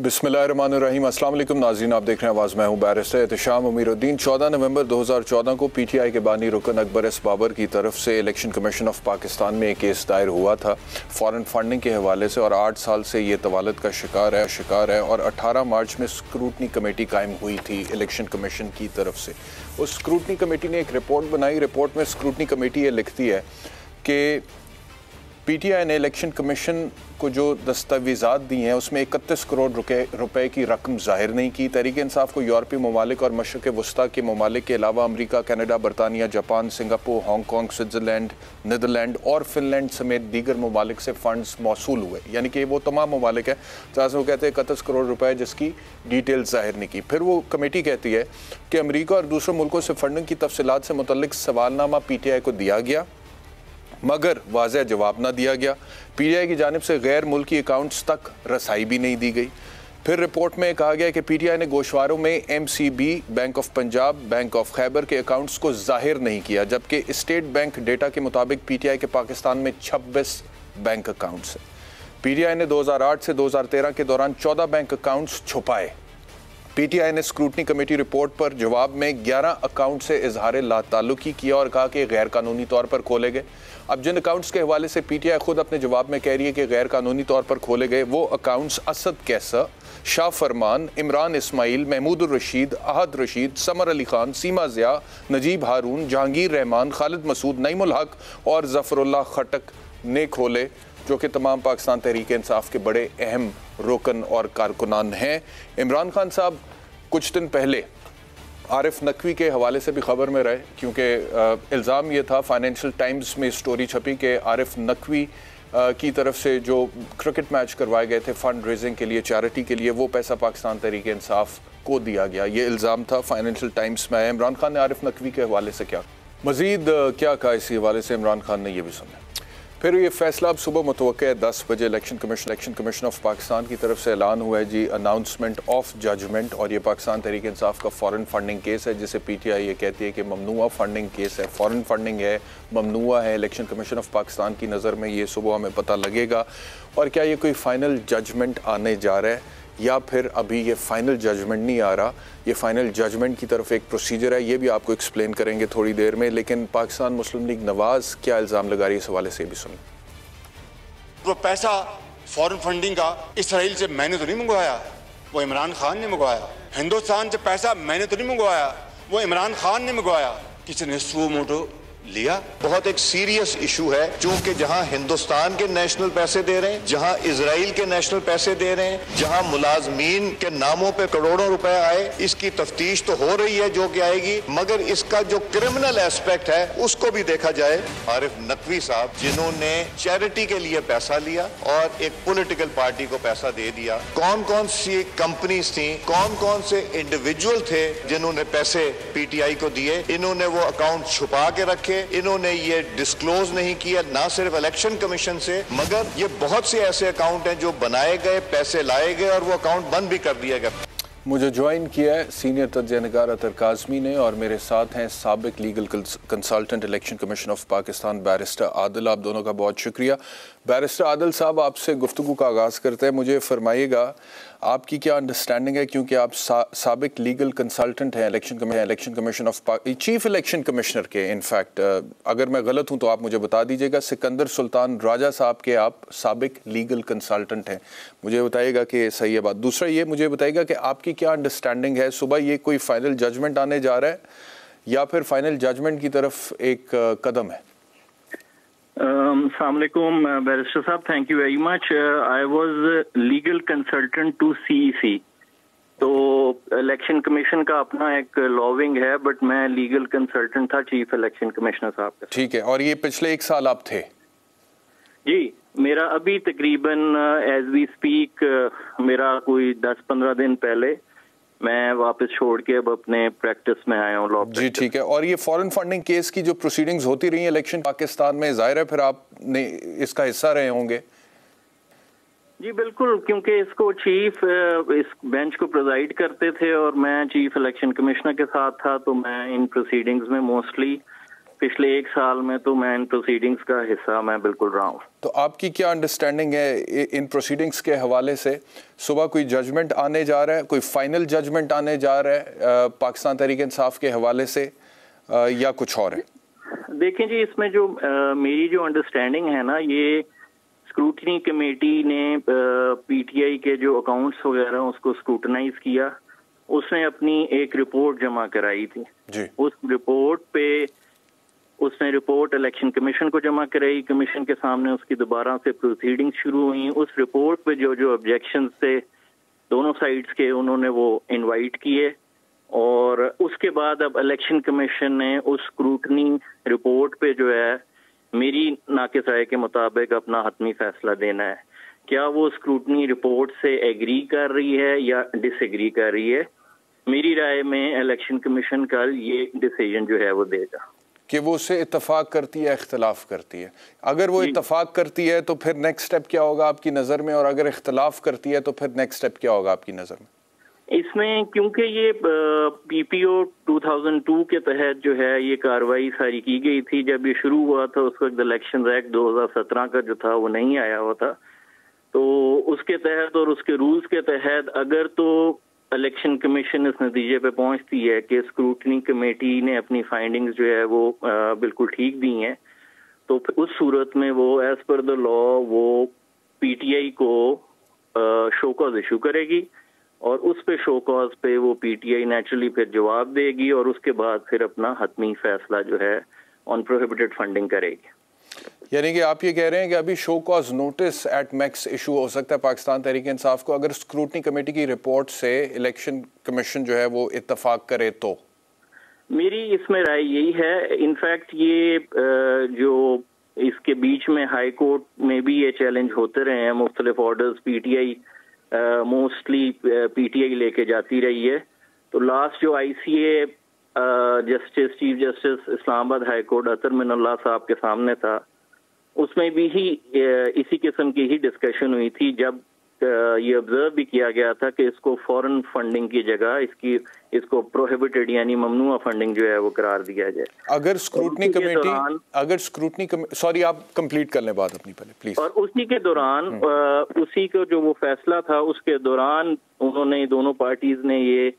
बिस्मिल्लाहिर्रहमानिर्रहीम। अस्सलाम वालेकुम नाज़रीन, आप देख रहे हैं आवाज़। मैं हूँ बैरिस्टर एहतिशाम अमीरुद्दीन। 14 नवंबर 2014 को PTI के बानी रुकन अकबर एस बाबर की तरफ से इलेक्शन कमीशन ऑफ पाकिस्तान में एक केस दायर हुआ था फ़ॉरेन फंडिंग के हवाले से, और 8 साल से ये तवालत का शिकार है और 18 मार्च में स्क्रूटनी कमेटी कायम हुई थी इलेक्शन कमीशन की तरफ से। उस स्क्रूटनी कमेटी ने एक रिपोर्ट बनाई। रिपोर्ट में स्क्रूटनी कमेटी ये लिखती है कि PTI ने इलेक्शन कमीशन को जो दस्तावेज़ात दी हैं उसमें 31 करोड़ रुपए की रकम ज़ाहिर नहीं की। तहरीक इंसाफ को यूरोपीय ममालिक और मशरक़ वस्ता के ममालिक के अलावा अमरीका, कनाडा, बरतानिया, Japan, Singapore, Hong Kong, Switzerland, Netherland और फिनलैंड समेत दीगर ममालिक से फ़ंड्स मौसूल हुए। यानी कि वो तमाम ममालिक हैं जहाँ से वो कहते हैं 31 करोड़ रुपए जिसकी डिटेल ज़ाहिर नहीं की। फिर वो कमेटी कहती है कि अमरीका और दूसरे मुल्कों से फंडिंग की तफसीलात से मुतल्लिक सवालनामा PTI को दिया गया, मगर वाज़ह जवाब ना दिया गया। PTI की जानिब से गैर मुल्की अकाउंट्स तक रसाई भी नहीं दी गई। फिर रिपोर्ट में कहा गया कि PTI ने गोशवारों में MCB, bank of Punjab, bank of Khyber के अकाउंट्स को जाहिर नहीं किया, जबकि स्टेट बैंक डेटा के मुताबिक PTI के पाकिस्तान में 26 बैंक अकाउंट्स हैं। PTI ने 2008 से 2013 के दौरान 14 बैंक अकाउंट्स छुपाए। PTI ने स्क्रूटनी कमेटी रिपोर्ट पर जवाब में 11 अकाउंट से इजहार लाताल्लुकी किया और कहा कि गैर कानूनी तौर पर खोले गए। अब जिन अकाउंट्स के हवाले से PTI खुद अपने जवाब में कह रही है कि गैर कानूनी तौर पर खोले गए, वो अकाउंट्स असद कैसा, शाह फरमान, इमरान इस्माइल, महमूद रशीद, अहद रशीद, समर अली खान, सीमा ज़िया, नजीब हारून, जहांगीर रहमान, खालिद मसूद, नईमुल हक और ज़फ़रुल्लाह खटक ने खोले, जो कि तमाम पाकिस्तान तहरीक इंसाफ के बड़े अहम रुकन और कारकुनान हैं। इमरान खान साहब कुछ दिन पहले आरिफ नकवी के हवाले से भी ख़बर में रहे, क्योंकि इल्ज़ाम ये था, फाइनेंशियल टाइम्स में स्टोरी छपी कि आरिफ नकवी की तरफ से जो क्रिकेट मैच करवाए गए थे फंड रेजिंग के लिए, चैरिटी के लिए, वो पैसा पाकिस्तान तहरीक इंसाफ को दिया गया। ये इल्ज़ाम था, फाइनेंशियल टाइम्स में आया। इमरान खान ने आरिफ नकवी के हवाले से क्या मज़ीद क्या कहा, इसी हवाले से इमरान खान ने यह भी सुना। फिर ये फैसला अब सुबह मुतवक्के है 10 बजे इलेक्शन कमीशन ऑफ पाकिस्तान की तरफ से ऐलान हुआ है जी, अनाउंसमेंट ऑफ जजमेंट। और ये पाकिस्तान तहरीक इंसाफ का फ़ॉरेन फंडिंग केस है, जिसे PTI ये कहती है कि ममनुआ फंडिंग केस है, फ़ॉरेन फंडिंग है, ममनुआ है। इलेक्शन कमीशन ऑफ पाकिस्तान की नज़र में ये सुबह हमें पता लगेगा। और क्या ये कोई फ़ाइनल जजमेंट आने जा रहा है या फिर अभी ये फ़ाइनल जजमेंट नहीं आ रहा, ये फ़ाइनल जजमेंट की तरफ एक प्रोसीजर है, ये भी आपको एक्सप्लेन करेंगे थोड़ी देर में। लेकिन पाकिस्तान मुस्लिम लीग नवाज़ क्या इल्ज़ाम लगा रही है, इस हवाले से भी सुनिए। वो पैसा फॉरेन फंडिंग का इसराइल से मैंने तो नहीं मंगवाया, वो इमरान खान ने मंगवाया। हिंदुस्तान से पैसा मैंने तो नहीं मंगवाया, वो इमरान खान ने मंगवाया। किसी ने सू मोटो लिया। बहुत एक सीरियस इशू है, क्योंकि जहां हिंदुस्तान के नेशनल पैसे दे रहे हैं, जहां इजराइल के नेशनल पैसे दे रहे हैं, जहां मुलाजमीन के नामों पे करोड़ों रुपए आए, इसकी तफ्तीश तो हो रही है जो कि आएगी, मगर इसका जो क्रिमिनल एस्पेक्ट है उसको भी देखा जाए। आरिफ नकवी साहब जिन्होंने चैरिटी के लिए पैसा लिया और एक पॉलिटिकल पार्टी को पैसा दे दिया, कौन कौन सी कंपनीज थी, कौन कौन से इंडिविजुअल थे जिन्होंने पैसे PTI को दिए, इन्होंने वो अकाउंट छुपा के रखे, इन्होंने ये डिस्क्लोज नहीं किया, ना सिर्फ इलेक्शन कमीशन से, मगर ये बहुत से ऐसे अकाउंट हैं जो बनाए गए, पैसे लाए गए और वो अकाउंट बंद भी कर दिया गया। मुझे ज्वाइन किया है सीनियर तज्ज़ियानगार अतर काज़मी ने, और मेरे साथ हैं साबिक legal consultant election commission of Pakistan barrister Adil. आप दोनों का बहुत शुक्रिया। बैरिस्टर आदिल साहब, आपसे गुफ्तगू का आगाज़ करते हैं। मुझे फरमाइएगा आपकी क्या अंडरस्टैंडिंग है, क्योंकि आप साबिक लीगल कंसल्टेंट हैं election commission of chief election commissioner के। इनफैक्ट अगर मैं गलत हूं तो आप मुझे बता दीजिएगा। सिकंदर सुल्तान राजा साहब के आप साबिक लीगल कंसल्टेंट हैं। मुझे बताइएगा कि सही है बात। दूसरा ये मुझे बताइएगा कि आपकी क्या अंडरस्टैंडिंग है, सुबह ये कोई फाइनल जजमेंट आने जा रहा है या फिर फाइनल जजमेंट की तरफ एक कदम है? अस्सलाम वालेकुम बैरिस्टर साहब, thank you very much. I was legal consultant to CEC, तो इलेक्शन कमीशन का अपना एक लॉविंग है, बट मैं लीगल कंसल्टेंट था चीफ इलेक्शन कमिश्नर साहब का। ठीक है, और ये पिछले 1 साल आप थे? जी, मेरा अभी तकरीबन एज वी स्पीक मेरा कोई 10-15 दिन पहले मैं वापस छोड़ के अब अपने प्रैक्टिस में आया हूँ लॉ। जी ठीक है। और ये फॉरेन फंडिंग केस की जो प्रोसीडिंग्स होती रही हैं इलेक्शन पाकिस्तान में, जाहिर है फिर आपने इसका हिस्सा रहे होंगे? जी बिल्कुल, क्योंकि इसको चीफ इस बेंच को प्रोजाइड करते थे और मैं चीफ इलेक्शन कमिश्नर के साथ था, तो मैं इन प्रोसीडिंग्स में मोस्टली पिछले 1 साल में तो मैं इन प्रोसीडिंग्स का हिस्सा मैं बिल्कुल रहा हूँ। तो आपकी क्या अंडरस्टैंडिंग है इन प्रोसीडिंग्स के हवाले से? सुबह कोई जजमेंट आने जा रहा है, कोई फाइनल जजमेंट आने जा रहा है पाकिस्तान तहरीक इंसाफ के हवाले से या कुछ और है? देखें जी, इसमें जो मेरी जो अंडरस्टैंडिंग है ना, ये स्क्रूटनी कमेटी ने पीटीआई के जो अकाउंट्स वगैरह उसको स्क्रूटनाइज किया, उसने अपनी एक रिपोर्ट जमा कराई थी जी। उस रिपोर्ट पे उसने रिपोर्ट इलेक्शन कमीशन को जमा कराई, कमीशन के सामने उसकी दोबारा से प्रोसीडिंग शुरू हुई। उस रिपोर्ट पे जो जो ऑब्जेक्शंस थे दोनों साइड्स के, उन्होंने वो इनवाइट किए और उसके बाद अब इलेक्शन कमीशन ने उस स्क्रूटनी रिपोर्ट पे जो है मेरी नाक़िस राय के मुताबिक अपना हतमी फैसला देना है। क्या वो स्क्रूटनी रिपोर्ट से एग्री कर रही है या डिसएग्री कर रही है? मेरी राय में इलेक्शन कमीशन कल ये डिसीजन जो है वो देगा कि वो उससे इत्तफाक करती है, इख्तलाफ करती है। अगर वो इत्तफाक करती है तो फिर नेक्स्ट स्टेप क्या होगा आपकी नज़र में, और अगर इख्तलाफ करती है तो फिर नेक्स्ट स्टेप क्या होगा आपकी नज़र में? इसमें क्योंकि ये पीपीओ 2002 के तहत जो है ये कार्रवाई सारी की गई थी, जब ये शुरू हुआ था उस वक्त इलेक्शन एक्ट 2017 का जो था वो नहीं आया हुआ था, तो उसके तहत और उसके रूल्स के तहत अगर तो इलेक्शन कमीशन इस नतीजे पे पहुंचती है कि स्क्रूटनी कमेटी ने अपनी फाइंडिंग्स जो है वो बिल्कुल ठीक दी हैं, तो उस सूरत में वो एज पर द लॉ वो पीटीआई को शो कॉज इशू करेगी और उस पे शो कॉज पे वो पीटीआई नेचुरली फिर जवाब देगी और उसके बाद फिर अपना हतमी फैसला जो है ऑन प्रोहिबिटेड फंडिंग करेगी। यानी कि आप ये कह रहे हैं कि अभी show cause notice at max issue हो सकता है पाकिस्तान तहरीक इंसाफ को अगर स्क्रूटनी कमेटी की रिपोर्ट से इलेक्शन कमीशन जो है वो इत्तफाक करे तो? मेरी इसमें राय यही है। इनफैक्ट ये जो इसके बीच में हाई कोर्ट में भी ये चैलेंज होते रहे हैं, मुख्तलिफ ऑर्डर्स पीटीआई मोस्टली पीटीआई लेके जाती रही है, तो लास्ट जो ICA justice chief justice Islamabad high court Athar Minallah साहब के सामने था, उसमें भी ही इसी किस्म की ही डिस्कशन हुई थी, जब ये ऑब्जर्व भी किया गया था कि इसको फॉरेन फंडिंग की जगह इसको प्रोहिबिटेड यानी ममनुआ फंडिंग जो है वो करार दिया जाए। अगर स्क्रूटनी कमेटी सॉरी आप कंप्लीट कर लें बात अपनी पहले प्लीज। और उसी के दौरान उसी को जो वो फैसला था उसके दौरान उन्होंने दोनों पार्टीज ने ये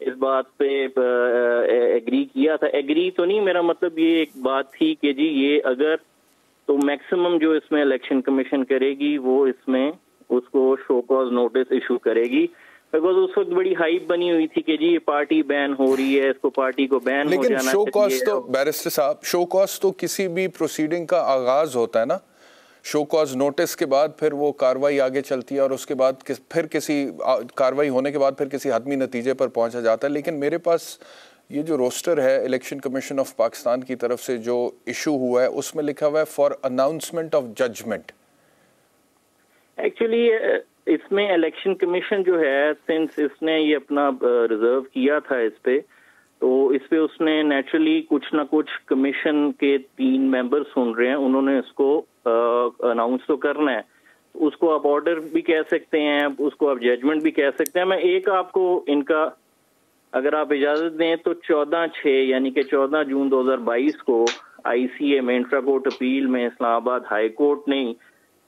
इस बात पे एग्री किया था। एग्री तो नहीं, मेरा मतलब ये एक बात थी कि जी ये अगर तो मैक्सिमम जो इसमें इलेक्शन कमीशन करेगी वो इसमें उसको शो कॉज नोटिस इशू करेगी, बिकॉज उस वक्त बड़ी हाइप बनी हुई थी कि जी ये पार्टी बैन हो रही है, इसको पार्टी को बैन हो जाना चाहिए। लेकिन शो कॉज तो बैरिस्टर साहब, शो कॉज तो किसी भी प्रोसीडिंग का आगाज होता है ना, शो कॉज नोटिस के बाद फिर वो कार्रवाई आगे चलती है और उसके बाद फिर किसी कार्रवाई होने के बाद फिर किसी हतमी नतीजे पर पहुंचा जाता है। लेकिन मेरे पास ये जो रोस्टर है इलेक्शन कमीशन ऑफ पाकिस्तान की तरफ से जो इशू हुआ है उसमें लिखा हुआ है for announcement of judgment. Actually इसमें इलेक्शन कमीशन जो है सिंस इसने ये अपना रिजर्व किया था इस पे, तो इस पे उसने नेचुरली कुछ ना कुछ कमीशन के 3 मेंबर सुन रहे हैं, उन्होंने इसको अनाउंस तो करना है। उसको आप ऑर्डर भी कह सकते हैं, उसको आप जजमेंट भी कह सकते हैं। मैं एक आपको इनका अगर आप इजाजत दें तो 14/6 यानी कि 14 जून 2022 को आईसीए में इंट्रा कोर्ट अपील में इस्लामाबाद हाई कोर्ट ने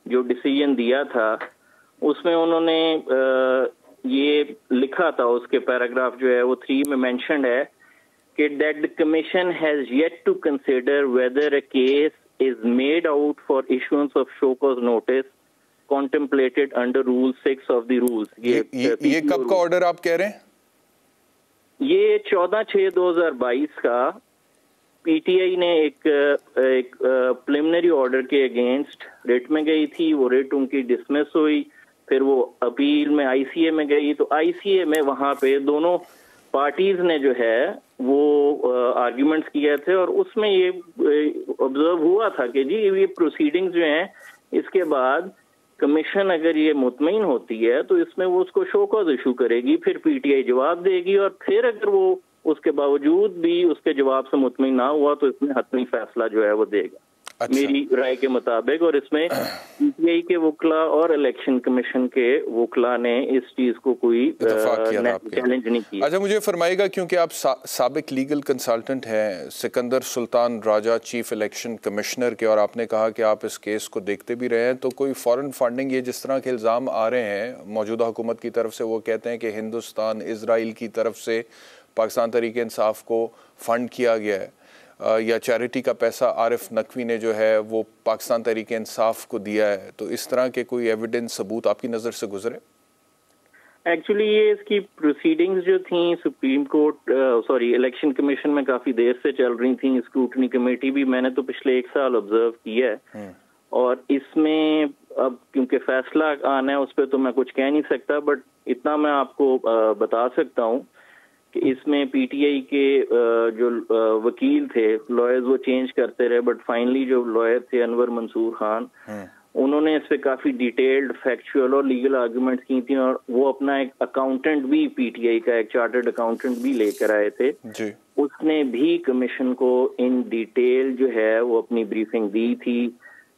जो डिसीजन दिया था उसमें उन्होंने ये लिखा था, उसके पैराग्राफ जो है वो 3 में मेंशन्ड है कि that the commission has yet to consider whether a case is made out for issuance of show cause notice contemplated under rule 6 of the rules. ये कब का ऑर्डर आप कह रहे हैं? ये 14/6/2022 का पीटीआई ने एक प्रिलिमिनरी ऑर्डर के अगेंस्ट रिट में गई थी, वो रिट उनकी डिसमिस हुई, फिर वो अपील में आईसीए में गई, तो आईसीए में वहां पे दोनों पार्टीज ने जो है वो आर्ग्यूमेंट्स किए थे और उसमें ये ऑब्जर्व हुआ था कि जी ये प्रोसीडिंग्स जो हैं इसके बाद कमीशन अगर ये मुतमईन होती है तो इसमें वो उसको शो कॉज इशू करेगी, फिर पीटीआई जवाब देगी और फिर अगर वो उसके बावजूद भी उसके जवाब से मुतमईन ना हुआ तो इसमें हतमी फैसला जो है वो देगा। मेरी राय के मुताबिक। और इसमें पीटीआई के वकला और इलेक्शन कमीशन के वकला ने इस चीज को कोई चैलेंज नहीं किया। अच्छा, मुझे फरमाइएगा, क्योंकि आप साबिक लीगल कंसल्टेंट हैं Sikandar Sultan Raja, chief election commissioner के, और आपने कहा कि आप इस केस को देखते भी रहे हैं, तो कोई फॉरेन फंडिंग, ये जिस तरह के इल्ज़ाम आ रहे हैं मौजूदा हुकूमत की तरफ से, वो कहते हैं कि हिंदुस्तान इजराइल की तरफ से पाकिस्तान तहरीक इंसाफ को फंड किया गया है, या चैरिटी का पैसा आरिफ नकवी ने जो है वो पाकिस्तान तहरीक इंसाफ को दिया है, तो इस तरह के कोई एविडेंस सबूत आपकी नज़र से गुजरे? एक्चुअली ये इसकी प्रोसीडिंग्स जो थी सुप्रीम कोर्ट इलेक्शन कमीशन में काफी देर से चल रही थी। स्क्रूटनी कमेटी भी मैंने तो पिछले 1 साल ऑब्जर्व किया है, और इसमें अब क्योंकि फैसला आना है उस पर तो मैं कुछ कह नहीं सकता, बट इतना मैं आपको बता सकता हूँ कि इसमें पीटीआई के जो वकील थे, लॉयर्स वो चेंज करते रहे, बट फाइनली जो लॉयर थे अनवर मंसूर खान, उन्होंने इस पे काफी डिटेल्ड फैक्चुअल और लीगल आर्गुमेंट्स की थी, और वो अपना एक अकाउंटेंट भी, पीटीआई का एक चार्टर्ड अकाउंटेंट भी लेकर आए थे जी। उसने भी कमीशन को इन डिटेल जो है वो अपनी ब्रीफिंग दी थी,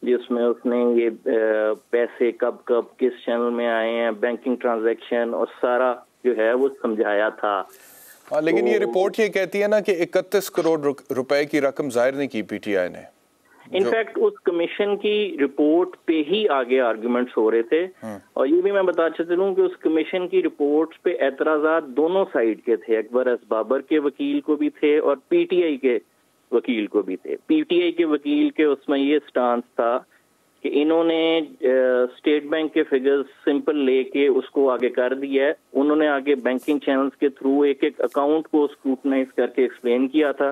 जिसमें उसने ये पैसे कब कब किस चैनल में आए हैं, बैंकिंग ट्रांजैक्शन और सारा जो है वो समझाया था। हाँ, लेकिन ये रिपोर्ट ये कहती है ना कि 31 करोड़ रुपए की रकम जाहिर नहीं की पीटीआई ने। इनफैक्ट उस कमीशन की रिपोर्ट पे ही आगे आर्गुमेंट्स हो रहे थे, और ये भी मैं बताना चलूं कि उस कमीशन की रिपोर्ट पे एतराजात दोनों साइड के थे, अकबर एस बाबर के वकील को भी थे और पीटीआई के वकील को भी थे। पीटीआई के वकील के उसमें ये स्टांस था कि इन्होंने स्टेट बैंक के फिगर्स सिंपल लेके उसको आगे कर दिया है, उन्होंने आगे बैंकिंग चैनल्स के थ्रू एक एक अकाउंट को स्क्रूटनाइज करके एक्सप्लेन किया था।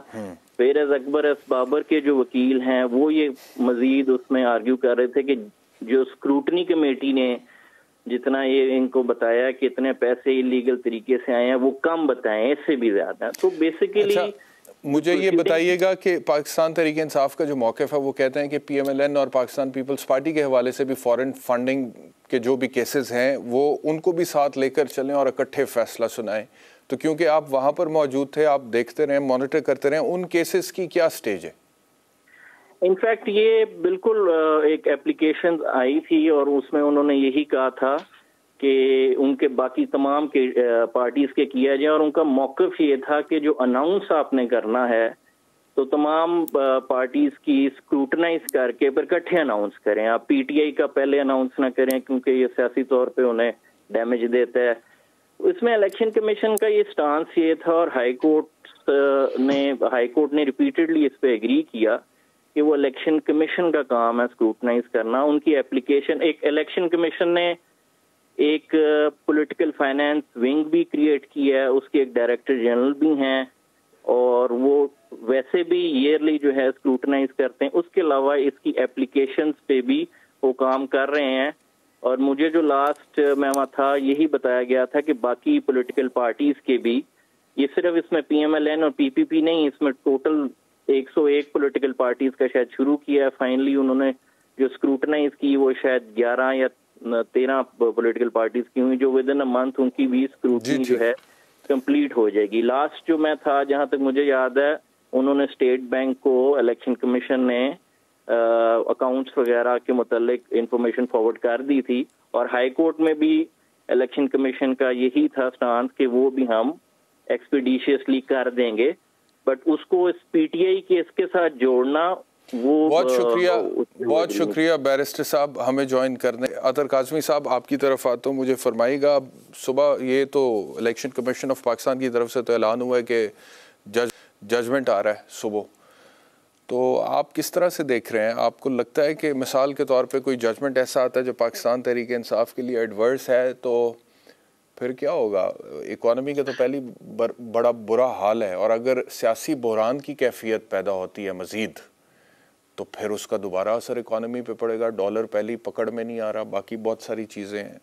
फिर अकबर एस बाबर के जो वकील हैं वो ये मजीद उसमें आर्ग्यू कर रहे थे कि जो स्क्रूटनी कमेटी ने जितना ये इनको बताया कि इतने पैसे इलीगल तरीके से आए हैं, वो कम बताएं, इससे भी ज्यादा। तो बेसिकली मुझे ये बताइएगा कि पाकिस्तान तहरीक इंसाफ का जो मौक़िफ़ है, वो कहते हैं कि पीएमएलएन और पाकिस्तान पीपल्स पार्टी के हवाले से भी फॉरेन फंडिंग के जो भी केसेस हैं वो उनको भी साथ लेकर चलें और इकट्ठे फैसला सुनाएं। तो क्योंकि आप वहाँ पर मौजूद थे, आप देखते रहें, मॉनिटर करते रहें, उन केसेस की क्या स्टेज है? इनफैक्ट ये बिल्कुल एक एप्लीकेशन आई थी और उसमें उन्होंने यही कहा था कि उनके बाकी तमाम के पार्टीज के किया जाए, और उनका मौक़िफ़ ये था कि जो अनाउंस आपने करना है तो तमाम पार्टीज की स्क्रूटनाइज करके फिर इकट्ठे अनाउंस करें। आप पीटीआई का पहले अनाउंस ना करें क्योंकि ये सियासी तौर पे उन्हें डैमेज देता है। इसमें इलेक्शन कमीशन का ये स्टांस ये था, और हाई कोर्ट ने रिपीटेडली इस पे एग्री किया कि वो इलेक्शन कमीशन का काम है स्क्रूटनाइज करना। उनकी एप्लीकेशन, एक इलेक्शन कमीशन ने एक पॉलिटिकल फाइनेंस विंग भी क्रिएट किया है, उसके एक डायरेक्टर जनरल भी हैं, और वो वैसे भी ईयरली जो है स्क्रूटनाइज करते हैं। उसके अलावा इसकी एप्लीकेशंस पे भी वो काम कर रहे हैं। और मुझे जो लास्ट मेमा था यही बताया गया था कि बाकी पॉलिटिकल पार्टीज के भी, ये सिर्फ इसमें पीएमएलएन और पीपीपी नहीं, इसमें टोटल 101 पॉलिटिकल पार्टीज का शायद शुरू किया है। फाइनली उन्होंने जो स्क्रूटनाइज की वो शायद 11 या 13 पॉलिटिकल पार्टीज की हुई, जो विद इन अ मंथ उनकी भी स्क्रूटनी जो है कंप्लीट हो जाएगी। लास्ट जो मैं था, जहां तक मुझे याद है, उन्होंने स्टेट बैंक को इलेक्शन कमीशन ने अकाउंट्स वगैरह के मुतालिक इंफॉर्मेशन फॉरवर्ड कर दी थी, और हाई कोर्ट में भी इलेक्शन कमीशन का यही था स्टांस कि वो भी हम एक्सपीडिशियसली कर देंगे, बट उसको इस पीटीआई केस के साथ जोड़ना वो बहुत शुक्रिया बैरिस्टर साहब हमें ज्वाइन करने। अतर काज़मी साहब, आपकी तरफ आता हूँ, मुझे फरमाइएगा, सुबह ये तो इलेक्शन कमीशन ऑफ पाकिस्तान की तरफ से तो ऐलान हुआ है कि जजमेंट आ रहा है सुबह, तो आप किस तरह से देख रहे हैं? आपको लगता है कि मिसाल के तौर पे कोई जजमेंट ऐसा आता है जो पाकिस्तान तहरीक इंसाफ के लिए एडवर्स है, तो फिर क्या होगा? इकॉनमी का तो पहली बड़ा बुरा हाल है, और अगर सियासी बहरान की कैफियत पैदा होती है मज़ीद, तो फिर उसका दोबारा असर इकॉनमी पे पड़ेगा। डॉलर पहली पकड़ में नहीं आ रहा, बाकी बहुत सारी चीज़ें हैं।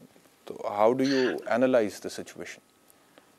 तो how do you analyse the situation?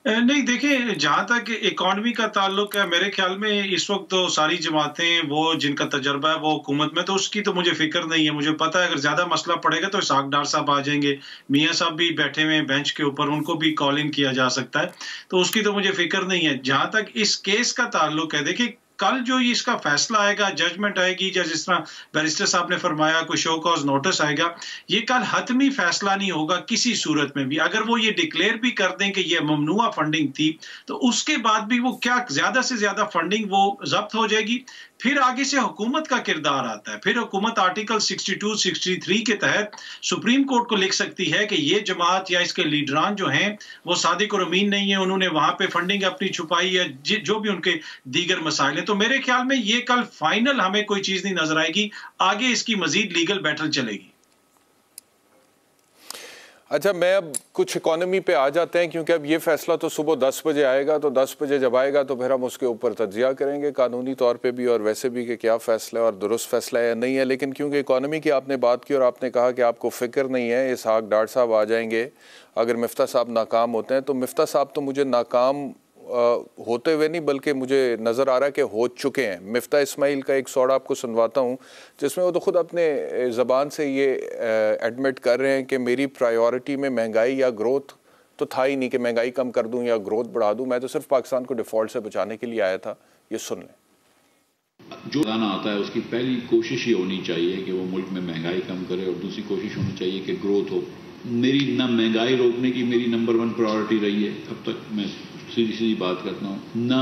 नहीं, देखिए, जहाँ तक इकॉनमी का ताल्लुक है, मेरे ख्याल में इस वक्त तो सारी जमातें, वो जिनका तजर्बा है वो हुकूमत में, तो उसकी तो मुझे फिक्र नहीं है। मुझे पता है अगर ज्यादा मसला पड़ेगा तो इसहाक डार साहब आ जाएंगे, मियाँ साहब भी बैठे हुए हैं बेंच के ऊपर, उनको भी कॉल इन किया जा सकता है, तो उसकी तो मुझे फिक्र नहीं है। जहाँ तक इस केस का ताल्लुक है, देखिए कल जो ये इसका फैसला आएगा, जजमेंट आएगी, या जिस तरह बैरिस्टर साहब ने फरमाया कोई शो कॉज नोटिस आएगा, ये कल हतमी फैसला नहीं होगा किसी सूरत में भी। अगर वो ये डिक्लेयर भी कर दें कि ये ममनुआ फंडिंग थी, तो उसके बाद भी वो क्या ज्यादा से ज्यादा फंडिंग वो जब्त हो जाएगी। फिर आगे से हुकूमत का किरदार आता है। फिर हुकूमत आर्टिकल 62, 63 के तहत सुप्रीम कोर्ट को लिख सकती है कि ये जमात या इसके लीडरान जो हैं वो सादिक और अमीन नहीं है, उन्होंने वहां पे फंडिंग अपनी छुपाई है, जो भी उनके दीगर मसाइल हैं। तो मेरे ख्याल में ये कल फाइनल हमें कोई चीज नहीं नजर आएगी, आगे इसकी मजीद लीगल बैटल चलेगी। अच्छा, मैं अब कुछ इकोनॉमी पे आ जाते हैं, क्योंकि अब ये फैसला तो सुबह 10 बजे आएगा, तो 10 बजे जब आएगा तो फिर हम उसके ऊपर तज्जिया करेंगे कानूनी तौर पे भी और वैसे भी कि क्या फ़ैसला है और दुरुस्त फ़ैसला है या नहीं है। लेकिन क्योंकि इकोनॉमी की आपने बात की और आपने कहा कि आपको फ़िक्र नहीं है, इसहाक डार साहब आ जाएंगे अगर मिफ्ता साहब नाकाम होते हैं, तो मिफ्ता साहब तो मुझे नाकाम होते हुए नहीं बल्कि मुझे नज़र आ रहा है कि हो चुके हैं। मिफ्ता इस्माइल का एक सौड़ा आपको सुनवाता हूँ जिसमें वो तो ख़ुद अपने ज़बान से ये एडमिट कर रहे हैं कि मेरी प्रायोरिटी में महंगाई या ग्रोथ तो था ही नहीं कि महंगाई कम कर दूँ या ग्रोथ बढ़ा दूँ, मैं तो सिर्फ पाकिस्तान को डिफ़ॉल्ट से बचाने के लिए आया था। ये सुन लें। जो गाना आता है उसकी पहली कोशिश ये होनी चाहिए कि वो मुल्क में महंगाई कम करे और दूसरी कोशिश होनी चाहिए कि ग्रोथ हो। मेरी ना महंगाई रोकने की मेरी नंबर 1 प्रायोरिटी रही है, अब तक मैं सीधी बात करता हूँ, ना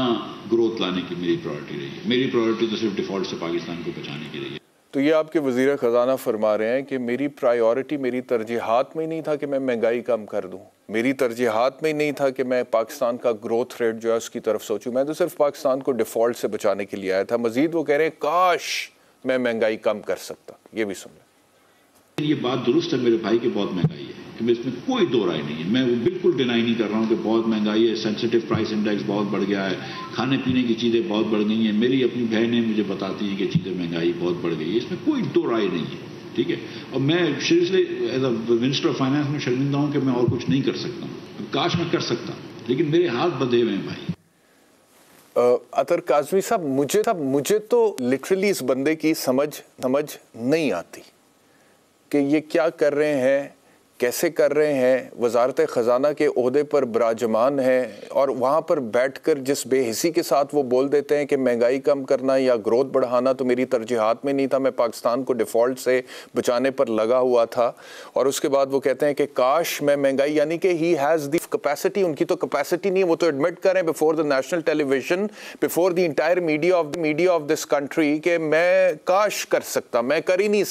ग्रोथ लाने की मेरी प्रायोरिटी रही है। मेरी प्रायोरिटी तो सिर्फ डिफ़ॉल्ट से पाकिस्तान को बचाने की रही है। तो ये आपके वज़ीर ख़ज़ाना फरमा रहे हैं कि मेरी प्रायोरिटी, मेरी तरजीहात में नहीं था कि मैं महंगाई कम कर दूँ, मेरी तरजीहात में नहीं था कि मैं पाकिस्तान का ग्रोथ रेट जो है उसकी तरफ सोचूं, मैं तो सिर्फ पाकिस्तान को डिफ़ॉल्ट से बचाने के लिए आया था। मज़ीद वो कह रहे हैं काश मैं महंगाई कम कर सकता। ये भी सुन लें। ये बात दुरुस्त है मेरे भाई कि बहुत महंगाई है, कि इसमें कोई दो राय नहीं है। मैं वो बिल्कुल डिनाई नहीं कर रहा हूँ कि बहुत महंगाई है, सेंसिटिव प्राइस इंडेक्स बहुत बढ़ गया है, खाने पीने की चीज़ें बहुत बढ़ गई हैं। मेरी अपनी बहनें मुझे बताती हैं कि चीज़ें महंगाई बहुत बढ़ गई है, इसमें कोई दो राय नहीं है, ठीक है। और मैं seriously as a minister of finance में शर्मिंदा हूँ कि मैं और कुछ नहीं कर सकता हूँ। काश मैं कर सकता, लेकिन मेरे हाथ बंधे हुए हैं भाई। अतर काज़मी साहब, मुझे तो लिटरली इस बंदे की समझ नहीं आती कि ये क्या कर रहे हैं, कैसे कर रहे हैं। वजारत ख़ज़ाना के ओहदे पर बराजमान है और वहाँ पर बैठकर जिस बेहिसी के साथ वो बोल देते हैं कि महंगाई कम करना या ग्रोथ बढ़ाना तो मेरी तरजीहात में नहीं था, मैं पाकिस्तान को डिफ़ॉल्ट से बचाने पर लगा हुआ था। और उसके बाद वो कहते हैं कि काश मैं महंगाई, यानी कि ही हैज़ द कैपेसिटी, उनकी तो कैपेसिटी नहीं है, वो तो एडमिट करें before the national television, before the entire media of this country कि मैं काश कर सकता, मैं कर ही नहीं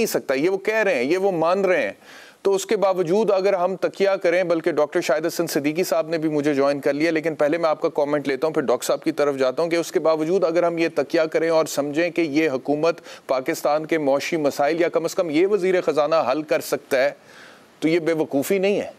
सकता। ये वो कह रहे हैं, ये वो मान रहे हैं। तो उसके बावजूद अगर हम तकिया करें, बल्कि डॉक्टर शाहिद हसन सिद्दीकी साहब ने भी मुझे ज्वाइन कर लिया, लेकिन पहले मैं आपका कमेंट लेता हूं, फिर डॉक्टर साहब की तरफ जाता हूं कि उसके बावजूद अगर हम ये तकिया करें और समझें कि ये हुकूमत पाकिस्तान के मौशी मसाइल या कम से कम ये वज़ीर ख़ज़ाना हल कर सकता है, तो ये बेवकूफ़ी नहीं है।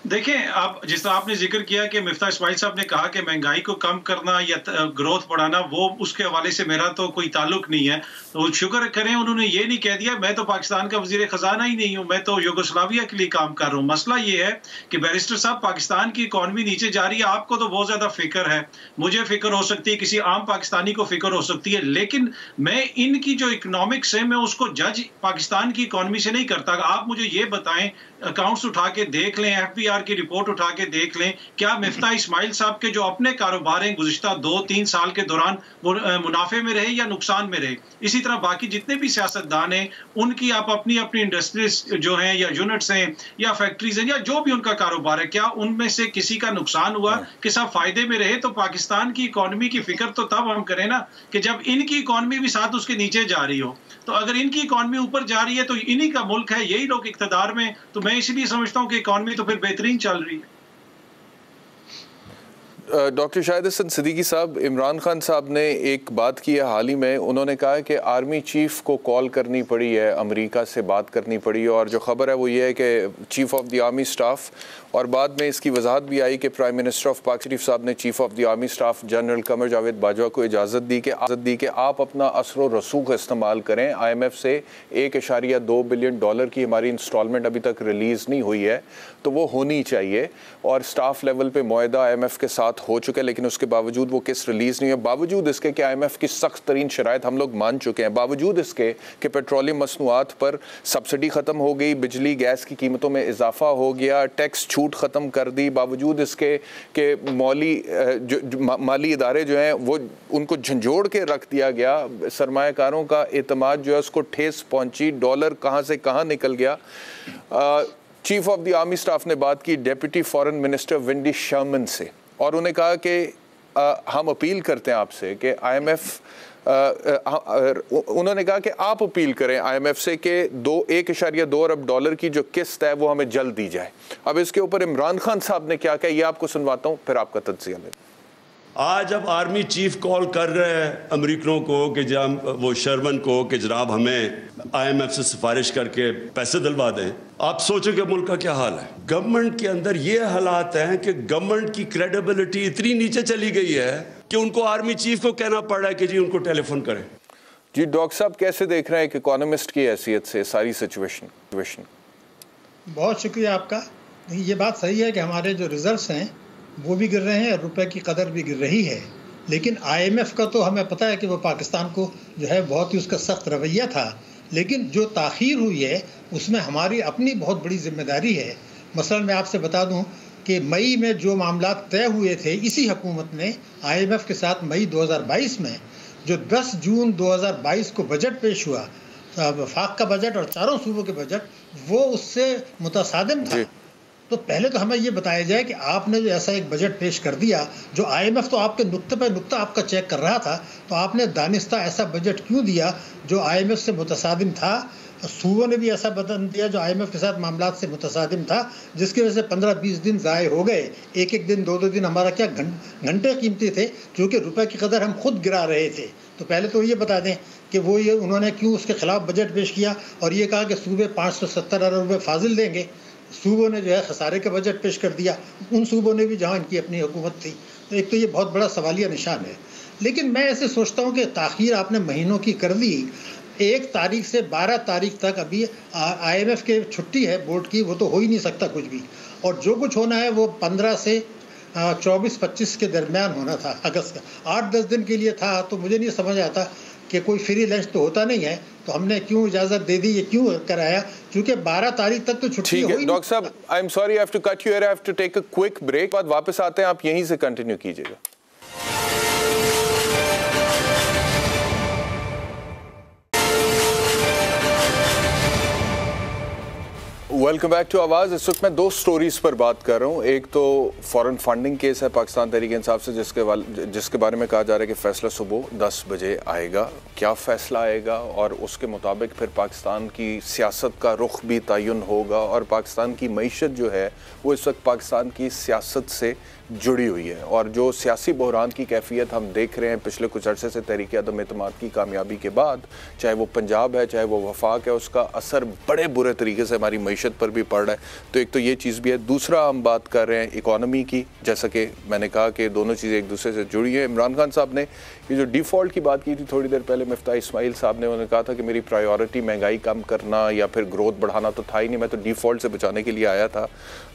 देखें, आप जिस तरह आपने जिक्र किया कि मिफ्ता इस्माइल साहब ने कहा कि महंगाई को कम करना या ग्रोथ बढ़ाना, वो उसके हवाले से मेरा तो कोई ताल्लुक नहीं है। तो शुक्र करें उन्होंने ये नहीं कह दिया मैं तो पाकिस्तान का वजीर खजाना ही नहीं हूं, मैं तो यूगोस्लाविया के लिए काम कर रहा हूं। मसला ये है कि बैरिस्टर साहब, पाकिस्तान की इकॉनमी नीचे जा रही है, आपको तो बहुत ज्यादा फिक्र है, मुझे फिक्र हो सकती है, किसी आम पाकिस्तानी को फिक्र हो सकती है, लेकिन मैं इनकी जो इकोनॉमिक्स है मैं उसको जज पाकिस्तान की इकॉनमी से नहीं करता। आप मुझे ये बताएं, अकाउंट्स उठा के देख लें, एफबीआर की रिपोर्ट उठा के देख लें, क्या मिफ्ता इस्माइल साहब के जो अपने कारोबार हैं गुज़िश्ता 2-3 साल के दौरान वो मुनाफे में रहे या नुकसान में रहे? इसी तरह बाकी जितने भी सियासतदान हैं उनकी आप अपनी इंडस्ट्रीज जो हैं या यूनिट्स हैं या फैक्ट्रीज हैं या जो भी उनका कारोबार है, क्या उनमें से किसी का नुकसान हुआ कि सब फायदे में रहे? तो पाकिस्तान की इकॉनमी की फिक्र तो तब हम करें ना कि जब इनकी इकॉनमी भी साथ उसके नीचे जा रही हो। तो अगर इनकी इकॉनमी ऊपर जा रही है तो इन्हीं का मुल्क है, यही लोग इख्तिदार में, तो मैं इसलिए समझता हूं कि इकॉनमी तो फिर बेहतरीन चल रही है। डॉक्टर शाहिद हसन सिद्दीकी साहब, इमरान खान साहब ने एक बात की है हाल ही में, उन्होंने कहा कि आर्मी चीफ को कॉल करनी पड़ी है, अमेरिका से बात करनी पड़ी है, और जो खबर है वो ये है कि chief of the army staff, और बाद में इसकी वजाहत भी आई कि प्राइम मिनिस्टर ऑफ पाक शरीफ साहब ने chief of the army staff general Qamar Javed Bajwa को इजाज़त दी कि आप अपना असर व रसूख इस्तेमाल करें। IMF से $1.2 बिलियन की हमारी इंस्टॉलमेंट अभी तक रिलीज़ नहीं हुई है, तो वो होनी चाहिए, और स्टाफ लेवल पे मुआहदा IMF के साथ मसनूआत हो चुके हैं, लेकिन उसके बावजूद वो किस्त रिलीज़ नहीं है, बावजूद इसके कि IMF की सख्त तरीन शराइत हम लोग मान चुके हैं, बावजूद इसके कि पेट्रोलियम मसनूआत पर सब्सिडी ख़त्म हो गई, बिजली गैस की कीमतों में इजाफा हो गया, टैक्स छूट ख़त्म कर दी, बावजूद इसके कि माली इदारे जो हैं वो उनको झंझोड़ के रख दिया गया, सरमायाकारों का एतमाद जो है उसको ठेस पहुंची, डॉलर कहाँ से कहाँ निकल गया। Chief of the army staff ने बात की deputy foreign minister Wendy Sherman से और उन्हें कहा कि हम अपील करते हैं आपसे कि IMF उन्होंने कहा कि आप अपील करें IMF से कि 1.2 अरब डॉलर की जो किस्त है वो हमें जल्द दी जाए। अब इसके ऊपर इमरान खान साहब ने क्या कहा ये आपको सुनवाता हूँ, फिर आपका तज्जिया लें। आज अब आर्मी चीफ कॉल कर रहे हैं अमेरिकनों को कि वो शर्मन को कि जनाब हमें IMF से सिफारिश करके पैसे दिलवा दें। आप सोचो कि मुल्क का क्या हाल है। गवर्नमेंट के अंदर ये हालात हैं कि गवर्नमेंट की क्रेडिबिलिटी इतनी नीचे चली गई है कि उनको आर्मी चीफ को कहना पड़ रहा है कि जी उनको टेलीफोन करें। जी डॉक्टर साहब कैसे देख रहे हैं एक इकोनॉमिस्ट की हैसियत से सारी सिचुएशन? बहुत शुक्रिया आपका। ये बात सही है कि हमारे जो रिजल्ट्स हैं वो भी गिर रहे हैं और रुपए की कदर भी गिर रही है, लेकिन IMF का तो हमें पता है कि वो पाकिस्तान को जो है बहुत ही उसका सख्त रवैया था, लेकिन जो ताख़ीर हुई है उसमें हमारी अपनी बहुत बड़ी जिम्मेदारी है। मसलन मैं आपसे बता दूं कि मई में जो मामला तय हुए थे इसी हुकूमत ने IMF के साथ मई 2022 में जो 10 जून 2022 को बजट पेश हुआ, वफाक का बजट और चारों सूबों के बजट, वो उससे मुतसादिम था। तो पहले तो हमें ये बताया जाए कि आपने जो ऐसा एक बजट पेश कर दिया जो IMF तो आपके नुक्ते पे नुक्ता आपका चेक कर रहा था, तो आपने दानिस्ता ऐसा बजट क्यों दिया जो IMF से मुतसादिम था? सूबों ने भी ऐसा बटन दिया जो IMF के साथ मामलात से मुतसादिम था, जिसकी वजह से 15-20 दिन ज़ाय हो गए। एक दिन 2-2 दिन हमारा क्या घंटे कीमती थे, क्योंकि रुपए की कदर हम खुद गिरा रहे थे। तो पहले तो ये बता दें कि वो ये उन्होंने क्यों उसके खिलाफ बजट पेश किया और ये कहा कि सूबे 570 अरब रुपये फाजिल देंगे। सूबों ने जो है खसारे का बजट पेश कर दिया, उन सूबों ने भी जहाँ इनकी अपनी हुकूमत थी। तो एक तो ये बहुत बड़ा सवालिया निशान है। लेकिन मैं ऐसे सोचता हूँ कि ताख़ीर आपने महीनों की कर दी। 1 तारीख से 12 तारीख तक अभी IMF के छुट्टी है बोर्ड की, वो तो हो ही नहीं सकता कुछ भी, और जो कुछ होना है वो 15 से 24-25 के दरमियान होना था अगस्त का। 8-10 दिन के लिए था, तो मुझे नहीं समझ आता कि कोई फ्री लंच तो होता नहीं है, तो हमने क्यों इजाज़त दे दी, ये क्यों कराया, क्योंकि 12 तारीख तक तो छुट्टी है। डॉक्टर साहब I am sorry, I have to cut you here, I have to take a quick break, बाद वापस आते हैं, आप यहीं से कंटिन्यू कीजिएगा। वेलकम बैक टू आवाज़। इस वक्त मैं 2 स्टोरीज़ पर बात कर रहा हूँ। एक तो फॉरेन फंडिंग केस है पाकिस्तान तहरीक इंसाफ से, जिसके बारे में कहा जा रहा है कि फ़ैसला सुबह 10 बजे आएगा। क्या फ़ैसला आएगा और उसके मुताबिक फिर पाकिस्तान की सियासत का रुख भी तयन होगा, और पाकिस्तान की मईशत जो है वो इस वक्त पाकिस्तान की सियासत से जुड़ी हुई है, और जो सियासी बहरान की कैफियत हम देख रहे हैं पिछले कुछ अरसे से तहरीक अदम एतमाद की कामयाबी के बाद, चाहे वो पंजाब है चाहे वो वफाक है, उसका असर बड़े बुरे तरीके से हमारी मईशत पर भी पड़ रहा है। तो एक तो ये चीज़ भी है। दूसरा हम बात कर रहे हैं इकॉनमी की, जैसा कि मैंने कहा कि दोनों चीज़ें एक दूसरे से जुड़ी हैं। इमरान खान साहब ने ये जो डिफ़ॉल्ट की बात की थी थोड़ी देर पहले, मिफ्ता इस्माइल साहब ने उन्होंने कहा था कि मेरी प्रायोरिटी महंगाई कम करना या फिर ग्रोथ बढ़ाना तो था ही नहीं, मैं तो डिफ़ॉल्ट से बचाने के लिए आया था।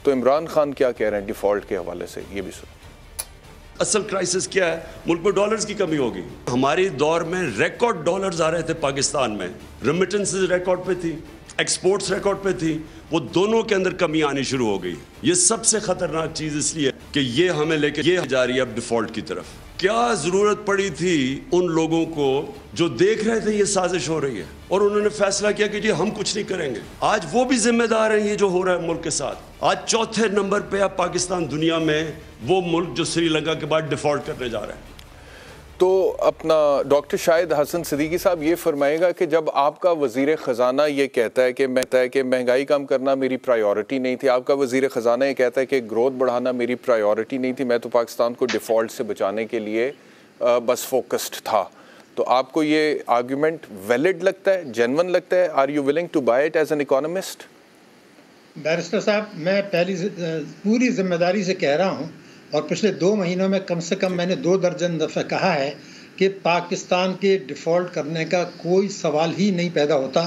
तो इमरान खान क्या कह रहे हैं डिफ़ॉल्ट के हवाले से, ये भी सुन। असल क्राइसिस क्या है? मुल्क में डॉलर्स की कमी होगी। हमारे दौर में रिकॉर्ड डॉलर्स आ रहे थे पाकिस्तान में, रेमिटेंसेस रिकॉर्ड पे थी, एक्सपोर्ट्स रिकॉर्ड पे थी, वो दोनों के अंदर कमी आनी शुरू हो गई। ये सबसे खतरनाक चीज़ इसलिए कि ये हमें लेके ये जा रही है अब डिफॉल्ट की तरफ। क्या ज़रूरत पड़ी थी उन लोगों को जो देख रहे थे ये साजिश हो रही है और उन्होंने फैसला किया कि जी हम कुछ नहीं करेंगे। आज वो भी जिम्मेदार हैं ये जो हो रहा है मुल्क के साथ। आज चौथे नंबर पे अब पाकिस्तान दुनिया में वो मुल्क जो श्रीलंका के बाद डिफॉल्ट करने जा रहा है। तो अपना डॉक्टर शाहिद हसन सिद्दीकी साहब ये फरमाएगा कि जब आपका वज़ीर ख़जाना ये कहता है कि महंगाई कम करना मेरी प्रायोरिटी नहीं थी, आपका वज़ीर ख़जाना ये कहता है कि ग्रोथ बढ़ाना मेरी प्रायोरिटी नहीं थी, मैं तो पाकिस्तान को डिफ़ॉल्ट से बचाने के लिए बस फोकस्ड था, तो आपको ये आर्गूमेंट वैलिड लगता है, जेन्युइन लगता है? Are you willing to buy it as an economist? Barrister साहब, मैं पहली पूरी जिम्मेदारी से कह रहा हूँ और पिछले 2 महीनों में कम से कम मैंने 2 दर्जन दफ़े कहा है कि पाकिस्तान के डिफ़ॉल्ट करने का कोई सवाल ही नहीं पैदा होता।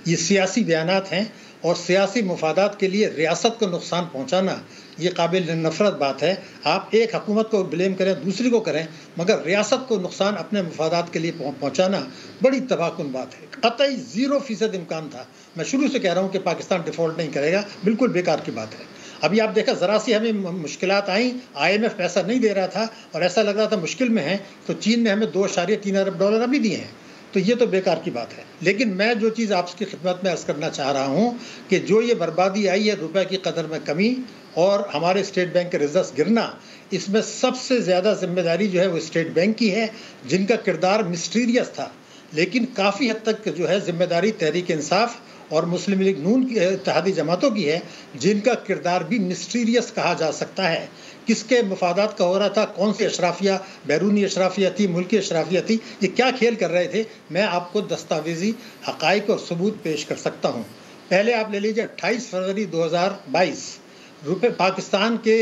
ये सियासी बयानात हैं और सियासी मुफादात के लिए रियासत को नुकसान पहुँचाना ये काबिल नफरत बात है। आप एक हुकूमत को ब्लेम करें, दूसरी को करें, मगर रियासत को नुकसान अपने मुफादात के लिए पहुँचाना बड़ी तबाहकुन बात है। कतई 0% इम्कान था। मैं शुरू से कह रहा हूँ कि पाकिस्तान डिफ़ॉल्ट नहीं करेगा, बिल्कुल बेकार की बात है। अभी आप देखा ज़रा सी हमें मुश्किलात आई, IMF पैसा नहीं दे रहा था और ऐसा लग रहा था मुश्किल में है, तो चीन ने हमें $2.3 अरब अभी दिए हैं, तो ये तो बेकार की बात है। लेकिन मैं जो चीज़ आपकी खिदमत में अर्ज़ करना चाह रहा हूँ कि जो ये बर्बादी आई है, रुपए की कदर में कमी और हमारे स्टेट बैंक के रिजर्व्स गिरना, इसमें सबसे ज़्यादा जिम्मेदारी जो है वो स्टेट बैंक की है, जिनका किरदार मिस्टीरियस था। लेकिन काफ़ी हद तक जो है जिम्मेदारी तहरीक इंसाफ और मुस्लिम लीग नून की इत्तेहादी जमातों की है, जिनका किरदार भी मिस्टीरियस कहा जा सकता है। किसके मफादात का हो रहा था, कौन सी अशराफिया, बैरूनी अशराफिया थी, मुल्की अशराफिया थी, ये क्या खेल कर रहे थे, मैं आपको दस्तावेजी हक़ाइक़ और सबूत पेश कर सकता हूँ। पहले आप ले लीजिए 28 फरवरी 2022 रुपये पाकिस्तान के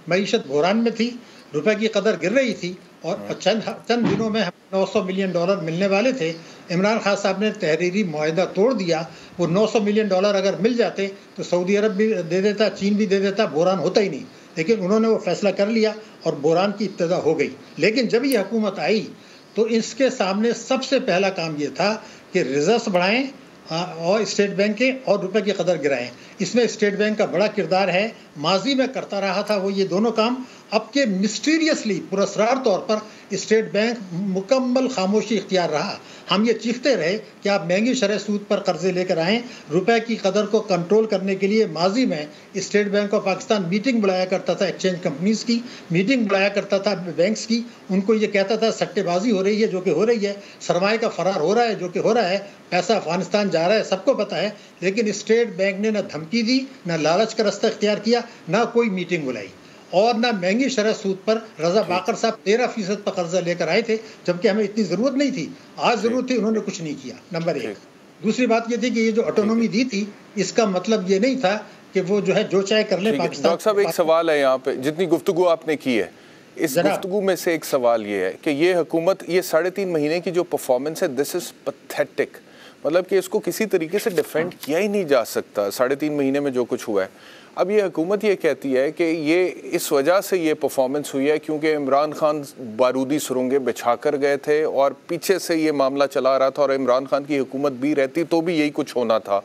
मईशत बहरान में थी, रुपए की कदर गिर रही थी और चंद दिनों में $900 मिलियन मिलने वाले थे। इमरान खान साहब ने तहरीरी मुआहदा तोड़ दिया। वो $900 मिलियन अगर मिल जाते तो सऊदी अरब भी दे देता, चीन भी दे देता, बहरान होता ही नहीं। लेकिन उन्होंने वो फैसला कर लिया और बहरान की इब्तिदा हो गई। लेकिन जब ये हुकूमत आई तो इसके सामने सबसे पहला काम ये था कि रिजर्व्स बढ़ाएं और स्टेट बैंक के और रुपए की कदर गिराएं। इसमें स्टेट बैंक का बड़ा किरदार है, माजी में करता रहा था वो ये दोनों काम। अब के मिस्टीरियसली पुरस्कार तौर पर स्टेट बैंक मुकम्मल खामोशी इख्तियार रहा। हम ये चीखते रहे कि आप महंगी शरह सूद पर कर्जे लेकर आएँ। रुपए की कदर को कंट्रोल करने के लिए माजी में state bank of Pakistan meeting बुलाया करता था, एक्सचेंज कंपनीज़ की मीटिंग बुलाया करता था, बैंक्स की। उनको ये कहता था सट्टेबाजी हो रही है जो कि हो रही है, सरमाए का फरार हो रहा है जो कि हो रहा है, पैसा अफगानिस्तान जा रहा है, सबको पता है। लेकिन स्टेट बैंक ने न धमकी दी, न लालच का रास्ता इख्तियार किया, न कोई मीटिंग बुलाई और ना महंगी शरह सूद पर। रजा बाकर साहब 13% पर कर्जा लेकर आए थे, जबकि हमें इतनी ज़रूरत नहीं थी। आज ज़रूरत थी, उन्होंने कुछ नहीं किया, नंबर 1। दूसरी बात ये थी कि ये जो ऑटोनॉमी दी थी, इसका मतलब ये नहीं था कि वो जो है जो चाहे कर ले पाकिस्तान। डॉक्टर साहब, एक सवाल है यहाँ पे, जितनी गुफ्तगू आपने की है, इस गुफ्तगू में से एक सवाल ये है कि ये हुकूमत, ये 3.5 महीने की जो परफॉर्मेंस है, दिस इज़ पैथेटिक। मतलब कि इसको किसी तरीके से डिफेंड किया ही नहीं जा सकता 3.5 महीने में जो कुछ हुआ है। अब ये हुकूमत ये कहती है कि ये इस वजह से ये परफॉर्मेंस हुई है क्योंकि इमरान खान बारूदी सुरंगें बिछा कर गए थे और पीछे से ये मामला चला रहा था और इमरान खान की हुकूमत भी रहती तो भी यही कुछ होना था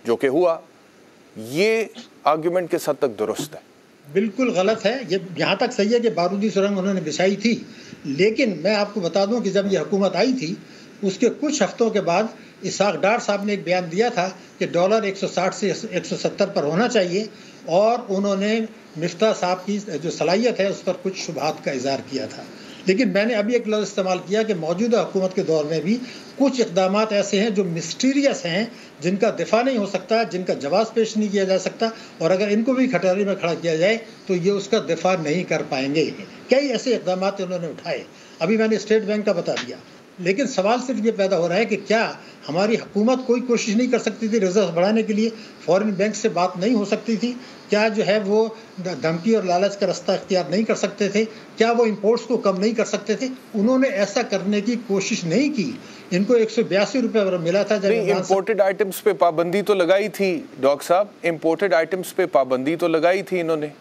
जो कि हुआ। ये आर्ग्यूमेंट किस हद तक दुरुस्त है? बिल्कुल गलत है। ये यहाँ तक सही है कि बारूदी सुरंग उन्होंने बिछाई थी, लेकिन मैं आपको बता दूं कि जब ये हुकूमत आई थी उसके कुछ हफ्तों के बाद इसहाक डार साहब ने एक बयान दिया था कि डॉलर 160 से 170 पर होना चाहिए और उन्होंने मिफ्ता साहब की जो सलाहियत है उस पर कुछ शुबहात का इज़हार किया था। लेकिन मैंने अभी एक लफ्ज़ इस्तेमाल किया कि मौजूदा हुकूमत के दौर में भी कुछ इक़दामात ऐसे हैं जो मिस्टीरियस हैं, जिनका दिफा नहीं हो सकता, जिनका जवाब पेश नहीं किया जा सकता, और अगर इनको भी खटारी में खड़ा किया जाए तो ये उसका दिफा नहीं कर पाएंगे। कई ऐसे इक़दामात उन्होंने उठाए, अभी मैंने स्टेट बैंक का बता दिया। लेकिन सवाल सिर्फ ये पैदा हो रहा है कि क्या हमारी हुकूमत कोई कोशिश नहीं कर सकती थी रिजर्व बढ़ाने के लिए? फॉरेन बैंक से बात नहीं हो सकती थी? क्या जो है वो धमकी और लालच का रास्ता इख्तियार नहीं कर सकते थे? क्या वो इंपोर्ट्स को कम नहीं कर सकते थे? उन्होंने ऐसा करने की कोशिश नहीं की। इनको 182 रुपये मिला था। जब इम्पोर्टेड आइटम्स पे पाबंदी तो लगाई थी डॉक्टर साहब, इम्पोर्टेड आइटम्स पे पाबंदी तो लगाई थी इन्होंने।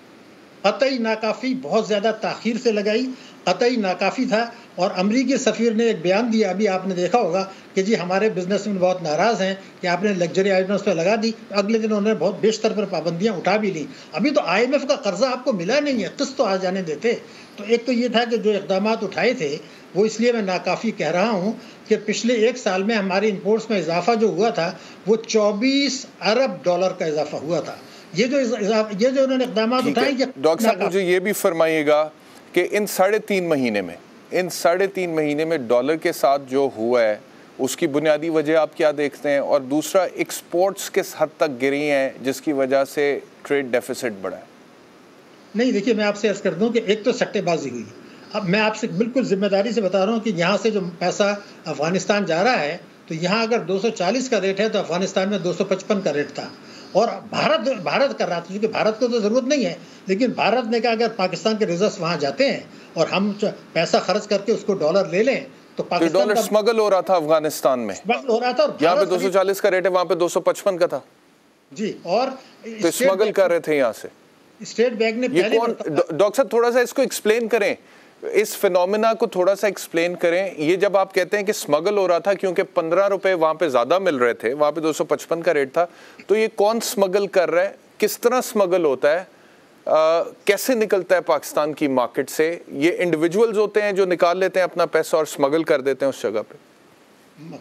कतई नाकाफ़ी, बहुत ज़्यादा ताख़ीर से लगाई, कतई नाकाफ़ी था। और अमरीकी सफ़ीर ने एक बयान दिया, अभी आपने देखा होगा कि जी हमारे बिजनेसमैन बहुत नाराज़ हैं कि आपने लग्जरी आइटम्स पर लगा दी। अगले दिन उन्होंने बहुत बेशतर पर पाबंदियाँ उठा भी ली। अभी तो IMF का कर्जा आपको मिला नहीं है, किस्त तो आ जाने देते। तो एक तो ये था कि जो इक़दामात उठाए थे वो, इसलिए मैं नाकाफ़ी कह रहा हूँ कि पिछले 1 साल में हमारी इंपोर्ट्स में इजाफा जो हुआ था वो $24 अरब का इजाफा हुआ था। ये जो उन्होंने इक़दामात उठाए। डॉक्टर साहब, मुझे ये भी फरमाइएगा कि इन 3.5 महीने में डॉलर के साथ जो हुआ है उसकी बुनियादी वजह आप क्या देखते हैं? और दूसरा, एक्सपोर्ट्स किस हद तक गिरी हैं जिसकी वजह से ट्रेड डेफिसिट बढ़ा है? नहीं, देखिए मैं आपसे अर्ज़ कर दूं कि एक तो सट्टेबाजी हुई। अब मैं आपसे बिल्कुल जिम्मेदारी से बता रहा हूं कि यहाँ से जो पैसा अफगानिस्तान जा रहा है, तो यहाँ अगर 240 का रेट है तो अफगानिस्तान में 255 का रेट था। और भारत कर रहा था, क्योंकि भारत को तो ज़रूरत नहीं है, लेकिन भारत ने कहा अगर पाकिस्तान के रिजर्व्स वहाँ जाते हैं और हम पैसा खर्च करके उसको डॉलर ले लें तो पाकिस्तान डॉलर स्मगल हो रहा था अफगानिस्तान में, हो रहा था। यहाँ पे 240 का रेट है, वहाँ पे 255 का था। जी, और तो स्मगल कर रहे थे यहाँ से स्टेट बैंक ने ये कौन? डॉक्टर साहब थोड़ा सा इसको एक्सप्लेन करें, इस फिनोमिना को थोड़ा सा एक्सप्लेन करें। ये जब आप कहते हैं कि स्मगल हो रहा था क्योंकि 15 रुपए वहां पे ज्यादा मिल रहे थे, वहां पे 255 का रेट था, तो ये कौन स्मगल कर रहा है, किस तरह स्मगल होता है, कैसे निकलता है पाकिस्तान की मार्केट से? ये इंडिविजुअल्स होते हैं जो निकाल लेते हैं अपना पैसा और स्मगल कर देते हैं उस जगह पे?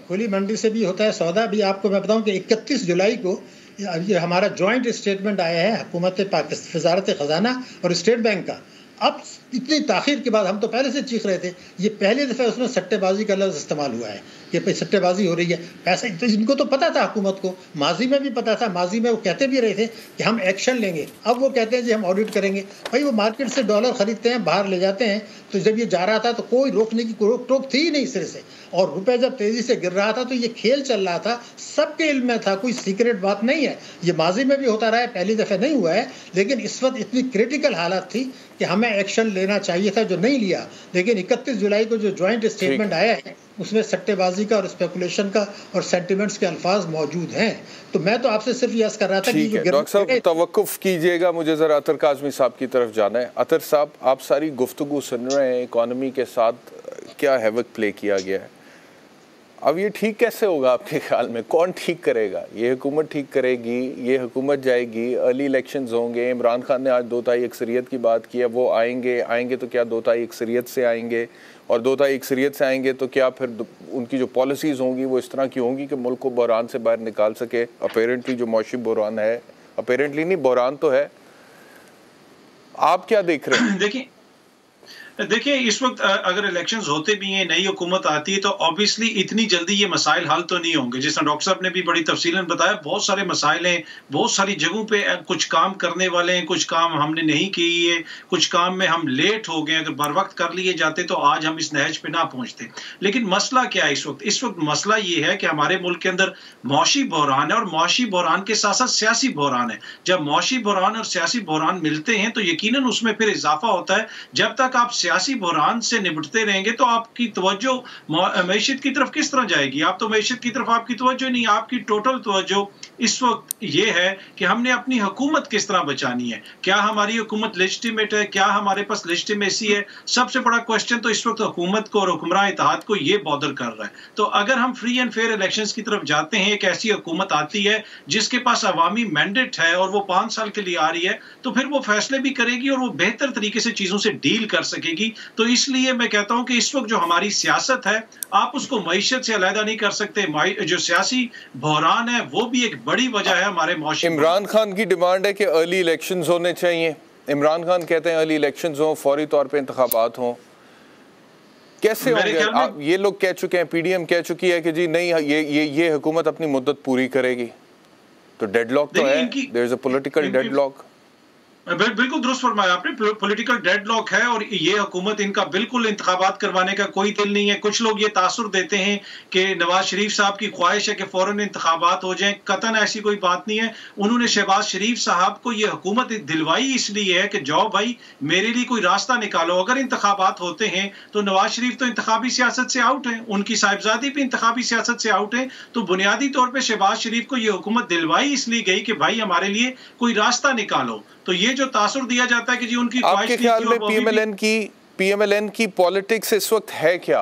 खुली मंडी से भी होता है सौदा भी। आपको मैं बताऊं कि 31 जुलाई को ये हमारा जॉइंट स्टेटमेंट आया है हुकूमत पाकिस्तान, वजारत खजाना और स्टेट बैंक का। अब इतनी ताखिर के बाद हम तो पहले से चीख रहे थे, ये पहली दफ़ा उसमें सट्टेबाजी का लफ्ज़ इस्तेमाल हुआ है, ये सट्टेबाजी हो रही है। पैसा तो इनको तो पता था, हुकूमत को माजी में भी पता था, माजी में वो कहते भी रहे थे कि हम एक्शन लेंगे। अब वो कहते हैं जी हम ऑडिट करेंगे। भाई वो मार्केट से डॉलर ख़रीदते हैं, बाहर ले जाते हैं, तो जब ये जा रहा था तो कोई रोकने की रोक टोक थी ही नहीं सिरे से, और रुपये जब तेज़ी से गिर रहा था तो ये खेल चल रहा था, सबके इल्म में था, कोई सीक्रेट बात नहीं है। ये माजी में भी होता रहा है, पहली दफ़ा नहीं हुआ है, लेकिन इस वक्त इतनी क्रिटिकल हालत थी कि हमें एक्शन लेना चाहिए था, जो नहीं लिया। लेकिन 31 जुलाई को जो जॉइंट स्टेटमेंट आया है उसमें सट्टेबाजी का और स्पेकुलेशन का और सेंटिमेंट्स के अल्फाज मौजूद हैं। तो मैं तो आपसे सिर्फ यह कर रहा था कि डॉक्टर साहब तवक्कुफ कीजिएगा, मुझे ज़रा अतर काज़मी साहब की तरफ जाना है। अतर साहब, आप सारी गुफ्तगू सुन रहे हैं, इकॉनमी के साथ क्या हैवक प्ले किया गया है, अब ये ठीक कैसे होगा आपके ख्याल में? कौन ठीक करेगा? ये हुकूमत ठीक करेगी, ये हुकूमत जाएगी, अर्ली इलेक्शंस होंगे। इमरान खान ने आज 2/3 अक्सरियत की बात की है, वो आएंगे तो क्या 2/3 अक्सरियत से आएंगे? और 2/3 अक्सरियत से आएंगे तो क्या फिर उनकी जो पॉलिसीज़ होंगी वो इस तरह की होंगी कि मुल्क को बहरान से बाहर निकाल सके? अपेरेंटली जो मौशी बहरान है, अपेरेंटली नहीं, बहरान तो है। आप क्या देख रहे हैं? देखिए इस वक्त अगर इलेक्शंस होते भी हैं, नई हुकूमत आती है, तो ऑब्वियसली इतनी जल्दी ये मसाइल हल तो नहीं होंगे। जिस तरह डॉक्टर साहब ने भी बड़ी तफसीलन बताया, बहुत सारे मसाइल हैं, बहुत सारी जगहों पे कुछ काम करने वाले हैं, कुछ काम हमने नहीं किए, कुछ काम में हम लेट हो गए। अगर बर वक्त कर लिए जाते तो आज हम इस नहज पे ना पहुंचते। लेकिन मसला क्या है इस वक्त मसला ये है कि हमारे मुल्क के अंदर मौशी बहरान है, और मौशी बहरान के साथ साथ सियासी बहरान है। जब मौशी बहरान और सियासी बहरान मिलते हैं तो यकीनन उसमें फिर इजाफा होता है। जब तक आप सियासी बहरान से निपटते रहेंगे तो आपकी तवज्जो मईशत की तरफ किस तरह जाएगी? आप तो मईशत की तरफ आपकी तवज्जो नहीं, आपकी टोटल तवज्जो इस वक्त ये है कि हमने अपनी हुकूमत किस तरह बचानी है। क्या हमारी हुकूमत लेजिटिमेट है? क्या हमारे पास लेजिटिमेसी है? सबसे बड़ा क्वेश्चन तो इस वक्त हुकूमत को और हुक्मरान इत्तेहाद को ये बॉदर कर रहा है। तो अगर हम फ्री एंड फेयर इलेक्शंस की तरफ जाते हैं, एक ऐसी हुकूमत आती है जिसके पास अवामी मैंडेट है और वो 5 साल के लिए आ रही है, तो फिर वो फैसले भी करेगी और वो बेहतर तरीके से चीजों से डील कर सकेगी। तो इसलिए मैं कहता हूं कि इस वक्त जो हमारी सियासत है, आप उसको मईशत से अलहदा नहीं कर सकते। जो सियासी बहरान है वो भी एक बड़ी वजह है हमारे मौसम। इमरान खान की डिमांड है कि अर्ली इलेक्शंस होने चाहिए। इमरान खान कहते हैं अर्ली इलेक्शंस हो, फौरी तौर पे इंतखाबात हों। कैसे होंगे? ये लोग कह चुके हैं, पीडीएम कह चुकी है कि जी नहीं, ये हुकूमत अपनी मुद्दत पूरी करेगी। तो डेडलॉक तो है, there is a political deadlock. बिल्कुल दुरुस्त फरमाया आपने, पॉलिटिकल डेडलॉक है और ये हुकूमत, इनका बिल्कुल इंतखाबात करवाने का कोई दिल नहीं है। कुछ लोग ये तासुर देते हैं कि नवाज शरीफ साहब की ख्वाहिश है कि फौरन इंतखाबात हो जाएं। कतन ऐसी कोई बात नहीं है। उन्होंने शहबाज शरीफ साहब को ये हुकूमत दिलवाई इसलिए है कि जाओ भाई मेरे लिए कोई रास्ता निकालो। अगर इंतखाबात होते हैं तो नवाज शरीफ तो इंतखाबी सियासत से आउट है, उनकी साहिबजादी भी इंतखाबी सियासत से आउट है। तो बुनियादी तौर पर शहबाज शरीफ को ये हुकूमत दिलवाई इसलिए गई कि भाई हमारे लिए कोई रास्ता निकालो। तो ये जो तासुर दिया जाता है कि जी उनकी आपके ख्याल में पीएमएलएन की पॉलिटिक्स इस वक्त है क्या?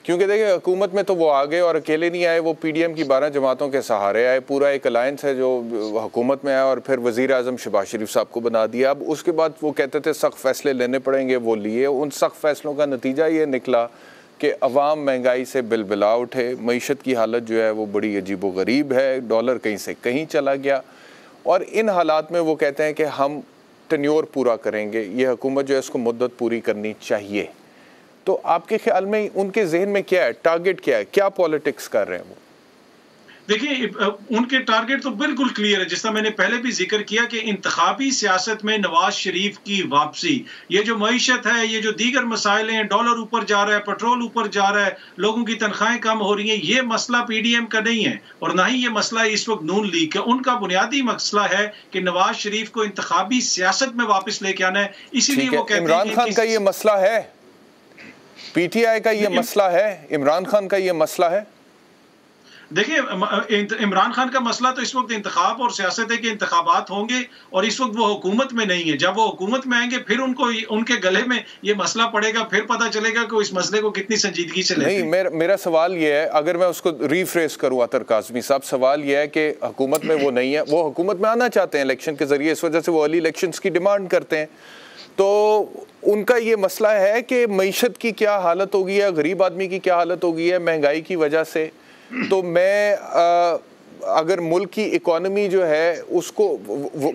क्योंकि देखिए हुकूमत में तो वो आ गए और अकेले नहीं आए, वो पीडीएम की 12 जमातों के सहारे आए। पूरा एक अलायंस है जो हुकूमत में आया और फिर वज़ीर आज़म शहबाज शरीफ साहब को बना दिया। अब उसके बाद वो कहते थे सख्त फैसले लेने पड़ेंगे, वो लिए। उन सख्त फैसलों का नतीजा ये निकला कि अवाम महंगाई से बिलबिला उठे, मईशत की हालत जो है वो बड़ी अजीब व गरीब है, डॉलर कहीं से कहीं चला गया। और इन हालात में वो कहते हैं कि हम टेन्योर पूरा करेंगे, ये हुकूमत जो है इसको मुद्दत पूरी करनी चाहिए। तो आपके ख्याल में उनके जहन में क्या है, टारगेट क्या है, क्या पॉलिटिक्स कर रहे हैं वो? देखिए उनके टारगेट तो बिल्कुल क्लियर है। जिस तरह मैंने पहले भी जिक्र किया कि इंतखाबी सियासत में नवाज शरीफ की वापसी, ये जो मईशत है, ये जो दीगर मसाइल हैं, डॉलर ऊपर जा रहा है, पेट्रोल ऊपर जा रहा है, लोगों की तनख्वाहें कम हो रही हैं, ये मसला पीडीएम का नहीं है और ना ही ये मसला इस वक्त नून लीग का। उनका बुनियादी मसला है कि नवाज शरीफ को इंतखाबी सियासत में वापस लेके आना है। इसीलिए वो कहते हैं इमरान खान का ये मसला है, पीटीआई का ये मसला है, इमरान खान का ये मसला है। देखिए इमरान खान का मसला तो इस वक्त इंतखाब और सियासत है कि इंतखाबात होंगे और इस वक्त वो हुकूमत में नहीं है। जब वो हुकूमत में आएंगे फिर उनको उनके गले में ये मसला पड़ेगा, फिर पता चलेगा कि इस मसले को कितनी संजीदगी से लेते हैं। नहीं, मेरा सवाल ये है, अगर मैं उसको रीफ्रेस करूँ अतर काज़मी साहब, सवाल ये है कि हुकूमत में वो नहीं है, वो हुकूमत में आना चाहते हैं इलेक्शन के जरिए, इस वजह से वो अर्ली इलेक्शंस की डिमांड करते हैं। तो उनका ये मसला है कि मईशत की क्या हालत होगी है, गरीब आदमी की क्या हालत होगी है महंगाई की वजह से। तो मैं अगर मुल्क की इकोनॉमी जो है उसको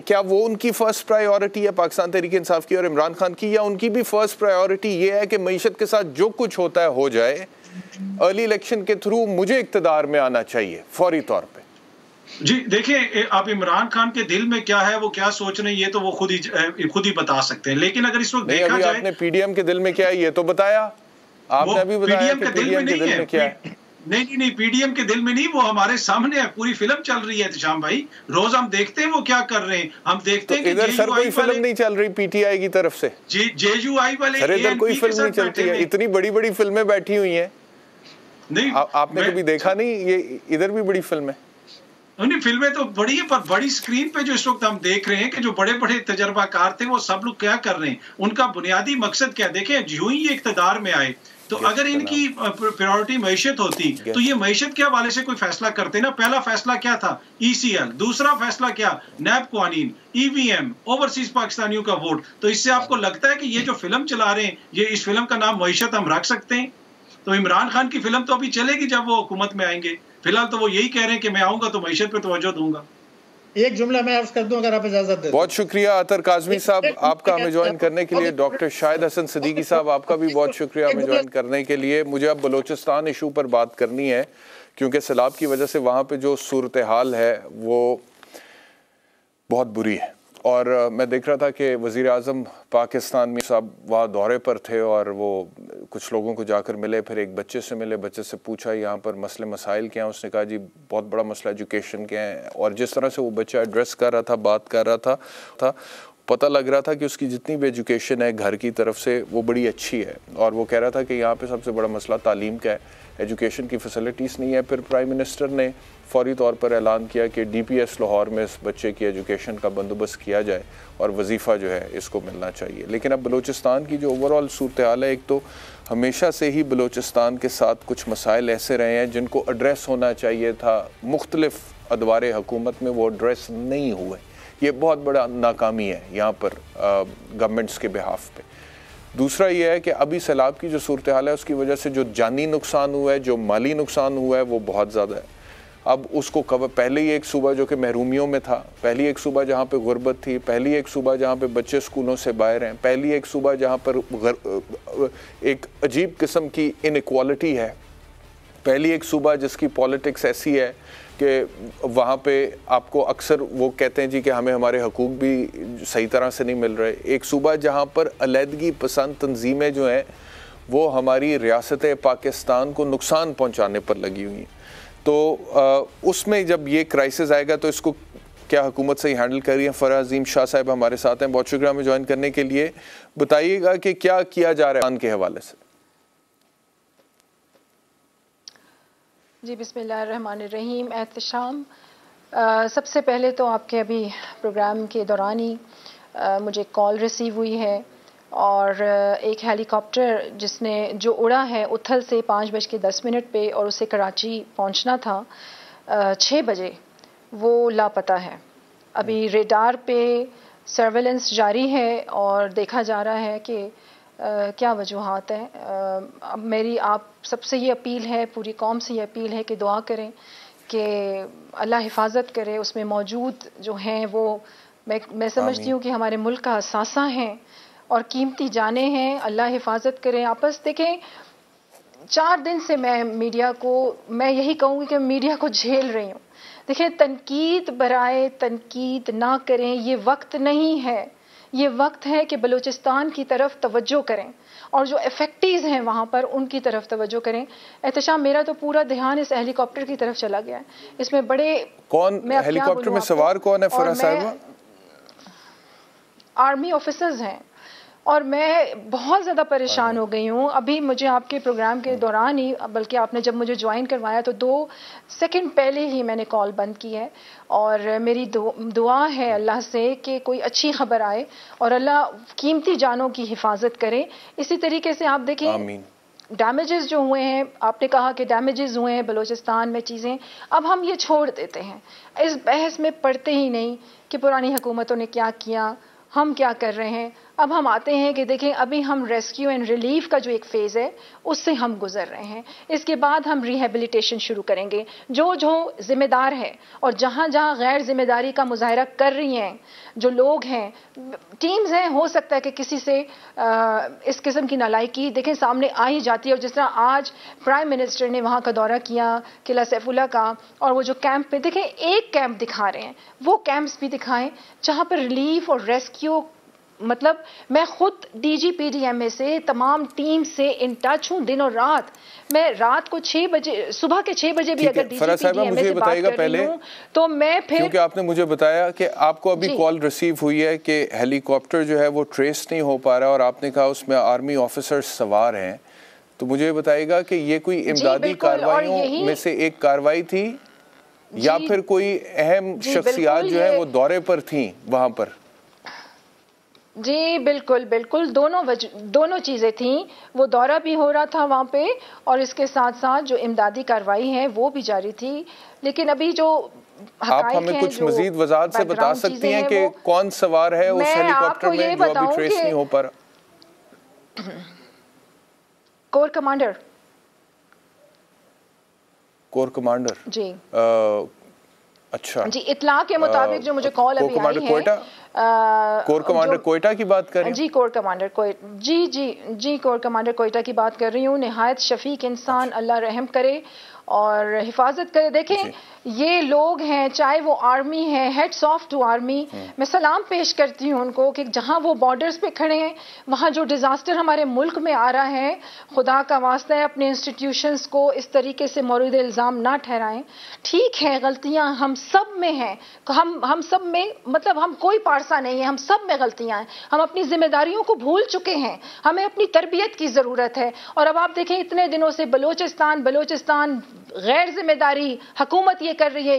क्या वो उनकी फ़र्स्ट प्रायोरिटी है पाकिस्तान तहरीक इंसाफ की और इमरान खान की, या उनकी भी फ़र्स्ट प्रायोरिटी ये है कि मईशत के साथ जो कुछ होता है हो जाए, अर्ली इलेक्शन के थ्रू मुझे इक़्तिदार में आना चाहिए फौरी तौर पे? जी देखिए, आप इमरान खान के दिल में क्या है, वो क्या सोच रहे हैं, ये तो वो खुद ही बता सकते हैं। लेकिन अगर इस वक्त देखा जाए, आपने पीडीएम के दिल में क्या है ये तो बताया, आपने अभी बताया कि पीडीएम के दिल में क्या है। नहीं, पीडीएम के दिल में नहीं, वो हमारे सामने है, पूरी फिल्म चल रही है एहतशाम भाई, रोज हम देखते हैं वो क्या कर रहे हैं। हम देखते हैं कि इधर सर कोई फिल्म नहीं चल रही पीटीआई की तरफ से, जेयूआई वाले इधर कोई फिल्म नहीं चलती है, इतनी बड़ी बड़ी फिल्में बैठी हुई हैं। नहीं आपने कभी देखा नहीं, ये इधर भी बड़ी फिल्म है। नहीं, फिल्में तो बड़ी है, पर बड़ी स्क्रीन पे जो इस वक्त हम देख रहे हैं कि जो बड़े बड़े तजर्बाकार थे वो सब लोग क्या कर रहे हैं, उनका बुनियादी मकसद क्या है। देखें, यूं ही ये इक़्तिदार में आए तो अगर इनकी प्रायोरिटी मईशत होती तो ये मईशत के हवाले से कोई फैसला करते ना। पहला फैसला क्या था, ECL, दूसरा फैसला क्या, नैब कवानीन, EVM, ओवरसीज पाकिस्तानियों का वोट। तो इससे आपको लगता है कि ये जो फिल्म चला रहे हैं, ये इस फिल्म का नाम मईशत हम रख सकते हैं? तो इमरान खान की फिल्म तो अभी चलेगी जब वो हुकूमत में आएंगे। फिलहाल तो वो यही कह रहे हैं कि मैं आऊंगा तो मईशत पे तवज्जो दूंगा। एक जुमला मैं अर्ज कर दूं अगर आप इजाजत दें। बहुत शुक्रिया अतर काज़मी साहब आपका हमें ज्वाइन करने के लिए। डॉक्टर शाहिद हसन सिद्दीकी साहब आपका भी बहुत शुक्रिया हमें ज्वाइन करने के लिए। मुझे अब बलोचिस्तान इशू पर बात करनी है क्योंकि सैलाब की वजह से वहाँ पे जो सूरत हाल है वो बहुत बुरी है और मैं देख रहा था कि वज़ीर आज़म पाकिस्तान में साहब वहाँ दौरे पर थे और वो कुछ लोगों को जाकर मिले, फिर एक बच्चे से मिले, बच्चे से पूछा यहाँ पर मसले मसाइल क्या हैं। उसने कहा जी बहुत बड़ा मसला एजुकेशन के हैं और जिस तरह से वो बच्चा एड्रेस कर रहा था, बात कर रहा था पता लग रहा था कि उसकी जितनी भी एजुकेशन है घर की तरफ से वो बड़ी अच्छी है और वो कह रहा था कि यहाँ पे सबसे बड़ा मसला तालीम का है, एजुकेशन की फैसिलिटीज़ नहीं है। फिर प्राइम मिनिस्टर ने फौरी तौर पर ऐलान किया कि DPS लाहौर में इस बच्चे की एजुकेशन का बंदोबस्त किया जाए और वजीफ़ा जो है इसको मिलना चाहिए। लेकिन अब बलूचिस्तान की जो ओवरऑल सूरत हाल है, एक तो हमेशा से ही बलूचिस्तान के साथ कुछ मसाइल ऐसे रहे हैं जिनको एड्रेस होना चाहिए था, मुख्तलिफ अदवारे हुकूमत में वो एड्रेस नहीं हुए। ये बहुत बड़ा नाकामी है यहाँ पर गवर्नमेंट्स के बिहाफ पे। दूसरा ये है कि अभी सैलाब की जो सूरत हाल है उसकी वजह से जो जानी नुकसान हुआ है, जो माली नुकसान हुआ है वो बहुत ज़्यादा है। अब उसको कवर, पहले ही एक सूबा जो कि महरूमियों में था, पहली एक सूबा जहाँ पे गुर्बत थी, पहली एक सूबा जहाँ पे बच्चे स्कूलों से बाहर हैं, पहली एक सूबा जहाँ पर एक अजीब किस्म की इनइक्वालिटी है, पहली एक सूबा जिसकी पॉलिटिक्स ऐसी है कि वहाँ पे आपको अक्सर वो कहते हैं जी कि हमें हमारे हकूक़ भी सही तरह से नहीं मिल रहे, एक सूबा जहाँ पर अलहदगी पसंद तंजीमें जो हैं वो हमारी रियासत पाकिस्तान को नुकसान पहुँचाने पर लगी हुई हैं। तो उसमें जब ये क्राइसिस आएगा तो इसको क्या हुकूमत से ही हैंडल कर रही है। फराह अजीम शाह साहब हमारे साथ हैं, बहुत शुक्रिया हमें ज्वाइन करने के लिए। बताइएगा कि क्या किया जा रहा है के हवाले से। जी बिस्मिल्लाहिर्रहमानिर्रहीम। एहतशाम, सबसे पहले तो आपके अभी प्रोग्राम के दौरान ही मुझे कॉल रिसीव हुई है और एक हेलीकॉप्टर जिसने जो उड़ा है उथल से 5:10 पे और उसे कराची पहुंचना था 6 बजे, वो लापता है। अभी रेडार पे सर्वेलेंस जारी है और देखा जा रहा है कि क्या वजूहात हैं। अब मेरी आप सबसे ये अपील है, पूरी कौम से ये अपील है कि दुआ करें कि अल्लाह हिफाजत करे। उसमें मौजूद जो हैं वो मैं समझती हूँ कि हमारे मुल्क का असासा हैं और कीमती जाने हैं। अल्लाह हिफाजत करें। आपस देखें, 4 दिन से मैं मीडिया को, मैं यही कहूँगी कि मीडिया को झेल रही हूँ। देखें, तनकीद बराए तनकीद ना करें, ये वक्त नहीं है। ये वक्त है कि बलूचिस्तान की तरफ तवज्जो करें और जो इफेक्टिव्स हैं वहाँ पर उनकी तरफ तवज्जो करें। एहतशाम, मेरा तो पूरा ध्यान इस हेलीकॉप्टर की तरफ चला गया है। इसमें बड़े कौन हेलीकॉप्टर में सवार कौन है फराह साहिबा? आर्मी ऑफिसर्स हैं और मैं बहुत ज़्यादा परेशान हो गई हूँ। अभी मुझे आपके प्रोग्राम के दौरान ही, बल्कि आपने जब मुझे ज्वाइन करवाया तो 2 सेकंड पहले ही मैंने कॉल बंद की है। और मेरी दुआ है अल्लाह से कि कोई अच्छी खबर आए और अल्लाह कीमती जानों की हिफाजत करे। इसी तरीके से आप देखें, आमीन। डैमेजेस जो हुए हैं, आपने कहा कि डैमेजेस हुए हैं बलूचिस्तान में चीज़ें, अब हम ये छोड़ देते हैं, इस बहस में पड़ते ही नहीं कि पुरानी हुकूमतों ने क्या किया, हम क्या कर रहे हैं। अब हम आते हैं कि देखें, अभी हम रेस्क्यू एंड रिलीफ का जो एक फ़ेज़ है उससे हम गुजर रहे हैं। इसके बाद हम रिहेबिलिटेशन शुरू करेंगे। जो जो ज़िम्मेदार है और जहाँ जहाँ गैर ज़िम्मेदारी का मुजाहरा कर रही हैं जो लोग हैं, टीम्स हैं, हो सकता है कि किसी से इस किस्म की नालायकी देखें सामने आ ही जाती है। और जिस तरह आज प्राइम मिनिस्टर ने वहाँ का दौरा किया, किला सैफुल्ला का, और वो जो कैंप पे देखें, एक कैंप दिखा रहे हैं, वो कैंप्स भी दिखाएं जहाँ पर रिलीफ और रेस्क्यू, मतलब मैं खुद DGPDMA से तमाम टीम से इन टच हूँ दिन और रात। मैं रात को 6 बजे, सुबह के 6 बजे भी अगर DGPDMA से बात कर रही हूँ तो मैं फिर, क्योंकि आपने मुझे बताया कि आपको अभी कॉल रिसीव हुई है कि हेलीकॉप्टर जो है वो ट्रेस नहीं हो पा रहा, और आपने कहा उसमें आर्मी ऑफिसर्स सवार हैं, तो मुझे बताइएगा कि ये कोई इमदादी कार्रवाइयों में से एक कार्रवाई थी या फिर कोई अहम शख्सियात जो है वो दौरे पर थी वहां पर? जी बिल्कुल बिल्कुल, दोनों चीज़ें थीं। वो दौरा भी हो रहा था वहाँ पे और इसके साथ साथ जो इमदादी कार्रवाई है वो भी जारी थी। लेकिन अभी जो आप हमें कुछ मजीद वजाहत से बता सकती हैं कि कौन सवार है उस हेलीकॉप्टर में जो अभी ट्रेस नहीं हो पा रहा? कोर कमांडर जी। अच्छा जी, इत्तला के मुताबिक जो मुझे कॉल अभी आई है, कोर कमांडर कोयटा की बात कर रही हैं? जी, कोर कमांडर कोयटा, जी कोर कमांडर कोयटा की बात कर रही हूँ। निहायत शफीक इंसान, अल्लाह रहम करे और हिफाजत करे। देखें, ये लोग हैं, चाहे वो आर्मी है, हेड्स ऑफ टू आर्मी, मैं सलाम पेश करती हूँ उनको कि जहाँ वो बॉर्डर्स पे खड़े हैं, वहाँ जो डिज़ास्टर हमारे मुल्क में आ रहा है, खुदा का वास्ता है अपने इंस्टीट्यूशंस को इस तरीके से मौरूद इल्ज़ाम ना ठहराएं। ठीक है, गलतियाँ हम सब में हैं, हम सब में, मतलब हम कोई पारसा नहीं है, हम सब में गलतियाँ हैं। हम अपनी जिम्मेदारियों को भूल चुके हैं, हमें अपनी तरबियत की ज़रूरत है। और अब आप देखें, इतने दिनों से बलोचिस्तान गैर जिम्मेदारी हुकूमत ये कर रही है,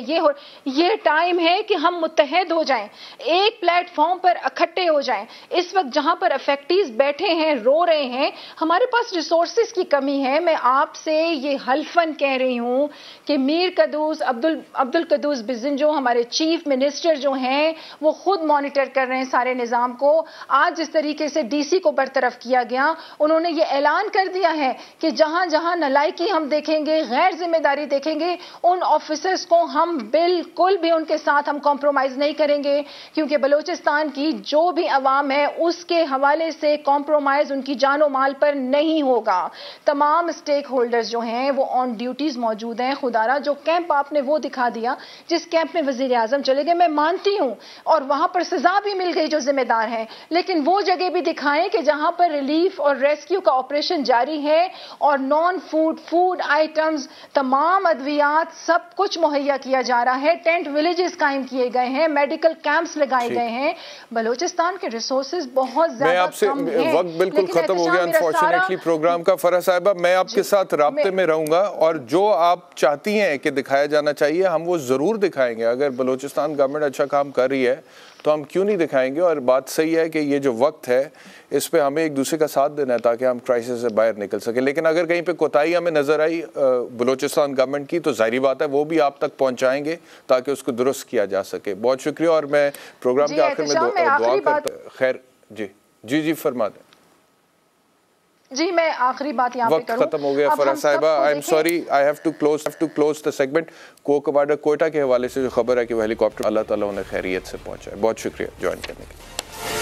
ये टाइम है कि हम मुत्तहद हो जाएं, एक प्लेटफॉर्म पर इकट्ठे हो जाएं। इस वक्त जहां पर अफेक्टीज बैठे हैं, रो रहे हैं, हमारे पास रिसोर्सेज की कमी है। मैं आपसे ये हल्फन कह रही हूं कि मीर कदूस, अब्दुल कदूस बिज़न जो हमारे चीफ मिनिस्टर जो हैं, वो खुद मॉनिटर कर रहे हैं सारे निज़ाम को। आज जिस तरीके से DC को बरतरफ किया गया, उन्होंने ये ऐलान कर दिया है कि जहां जहां नालायकी हम देखेंगे, गैर जिम्मेदारी देखेंगे, उन ऑफिसर्स को हम बिल्कुल भी उनके साथ हम कॉम्प्रोमाइज नहीं करेंगे, क्योंकि बलूचिस्तान की जो भी अवाम है उसके हवाले से कॉम्प्रोमाइज उनकी जानो माल पर नहीं होगा। तमाम स्टेक होल्डर्स जो हैं वो ऑन ड्यूटीज मौजूद हैं। खुदारा जो कैंप आपने वो दिखा दिया, जिस कैंप में वजीर आजम चले गए, मैं मानती हूँ, और वहां पर सजा भी मिल गई जो जिम्मेदार हैं, लेकिन वो जगह भी दिखाएं कि जहां पर रिलीफ और रेस्क्यू का ऑपरेशन जारी है और नॉन फूड आइटम्स, तमाम अद्वियात, सब कुछ मुहैया किया जा रहा है। टेंट विलेजेस कायम किए गए हैं, मेडिकल कैंप्स लगाए गए हैं। बलूचिस्तान के रिसोर्सेज बहुत ज्यादा कम हैं। वक्त बिल्कुल खत्म हो गया अनफॉर्चुनेटली प्रोग्राम का। फराह साहिबा, मैं आपके साथ राब्ते में रहूंगा और जो आप चाहती हैं कि दिखाया जाना चाहिए हम वो जरूर दिखाएंगे। अगर बलूचिस्तान गवर्नमेंट अच्छा काम कर रही है तो हम क्यों नहीं दिखाएंगे। और बात सही है कि ये जो वक्त है इस पे हमें एक दूसरे का साथ देना है ताकि हम क्राइसिस से बाहर निकल सकें। लेकिन अगर कहीं पे कोताही हमें नजर आई बलूचिस्तान गवर्नमेंट की तो जाहिर बात है वो भी आप तक पहुंचाएंगे ताकि उसको दुरुस्त किया जा सके। बहुत शुक्रिया। और मैं प्रोग्राम के आखिर में दुआ करता, खैर जी फरमा दें। जी, मैं आखिरी बात यहाँ पे करूं। खत्म हो गया फराह साहिबा, I am sorry, I have to close the segment. Corps commander Quetta के हवाले से जो खबर है कि वो हेलीकॉप्टर अल्लाह ताला उन्हें खैरियत से पहुंचा है। बहुत शुक्रिया ज्वाइन करने के लिए।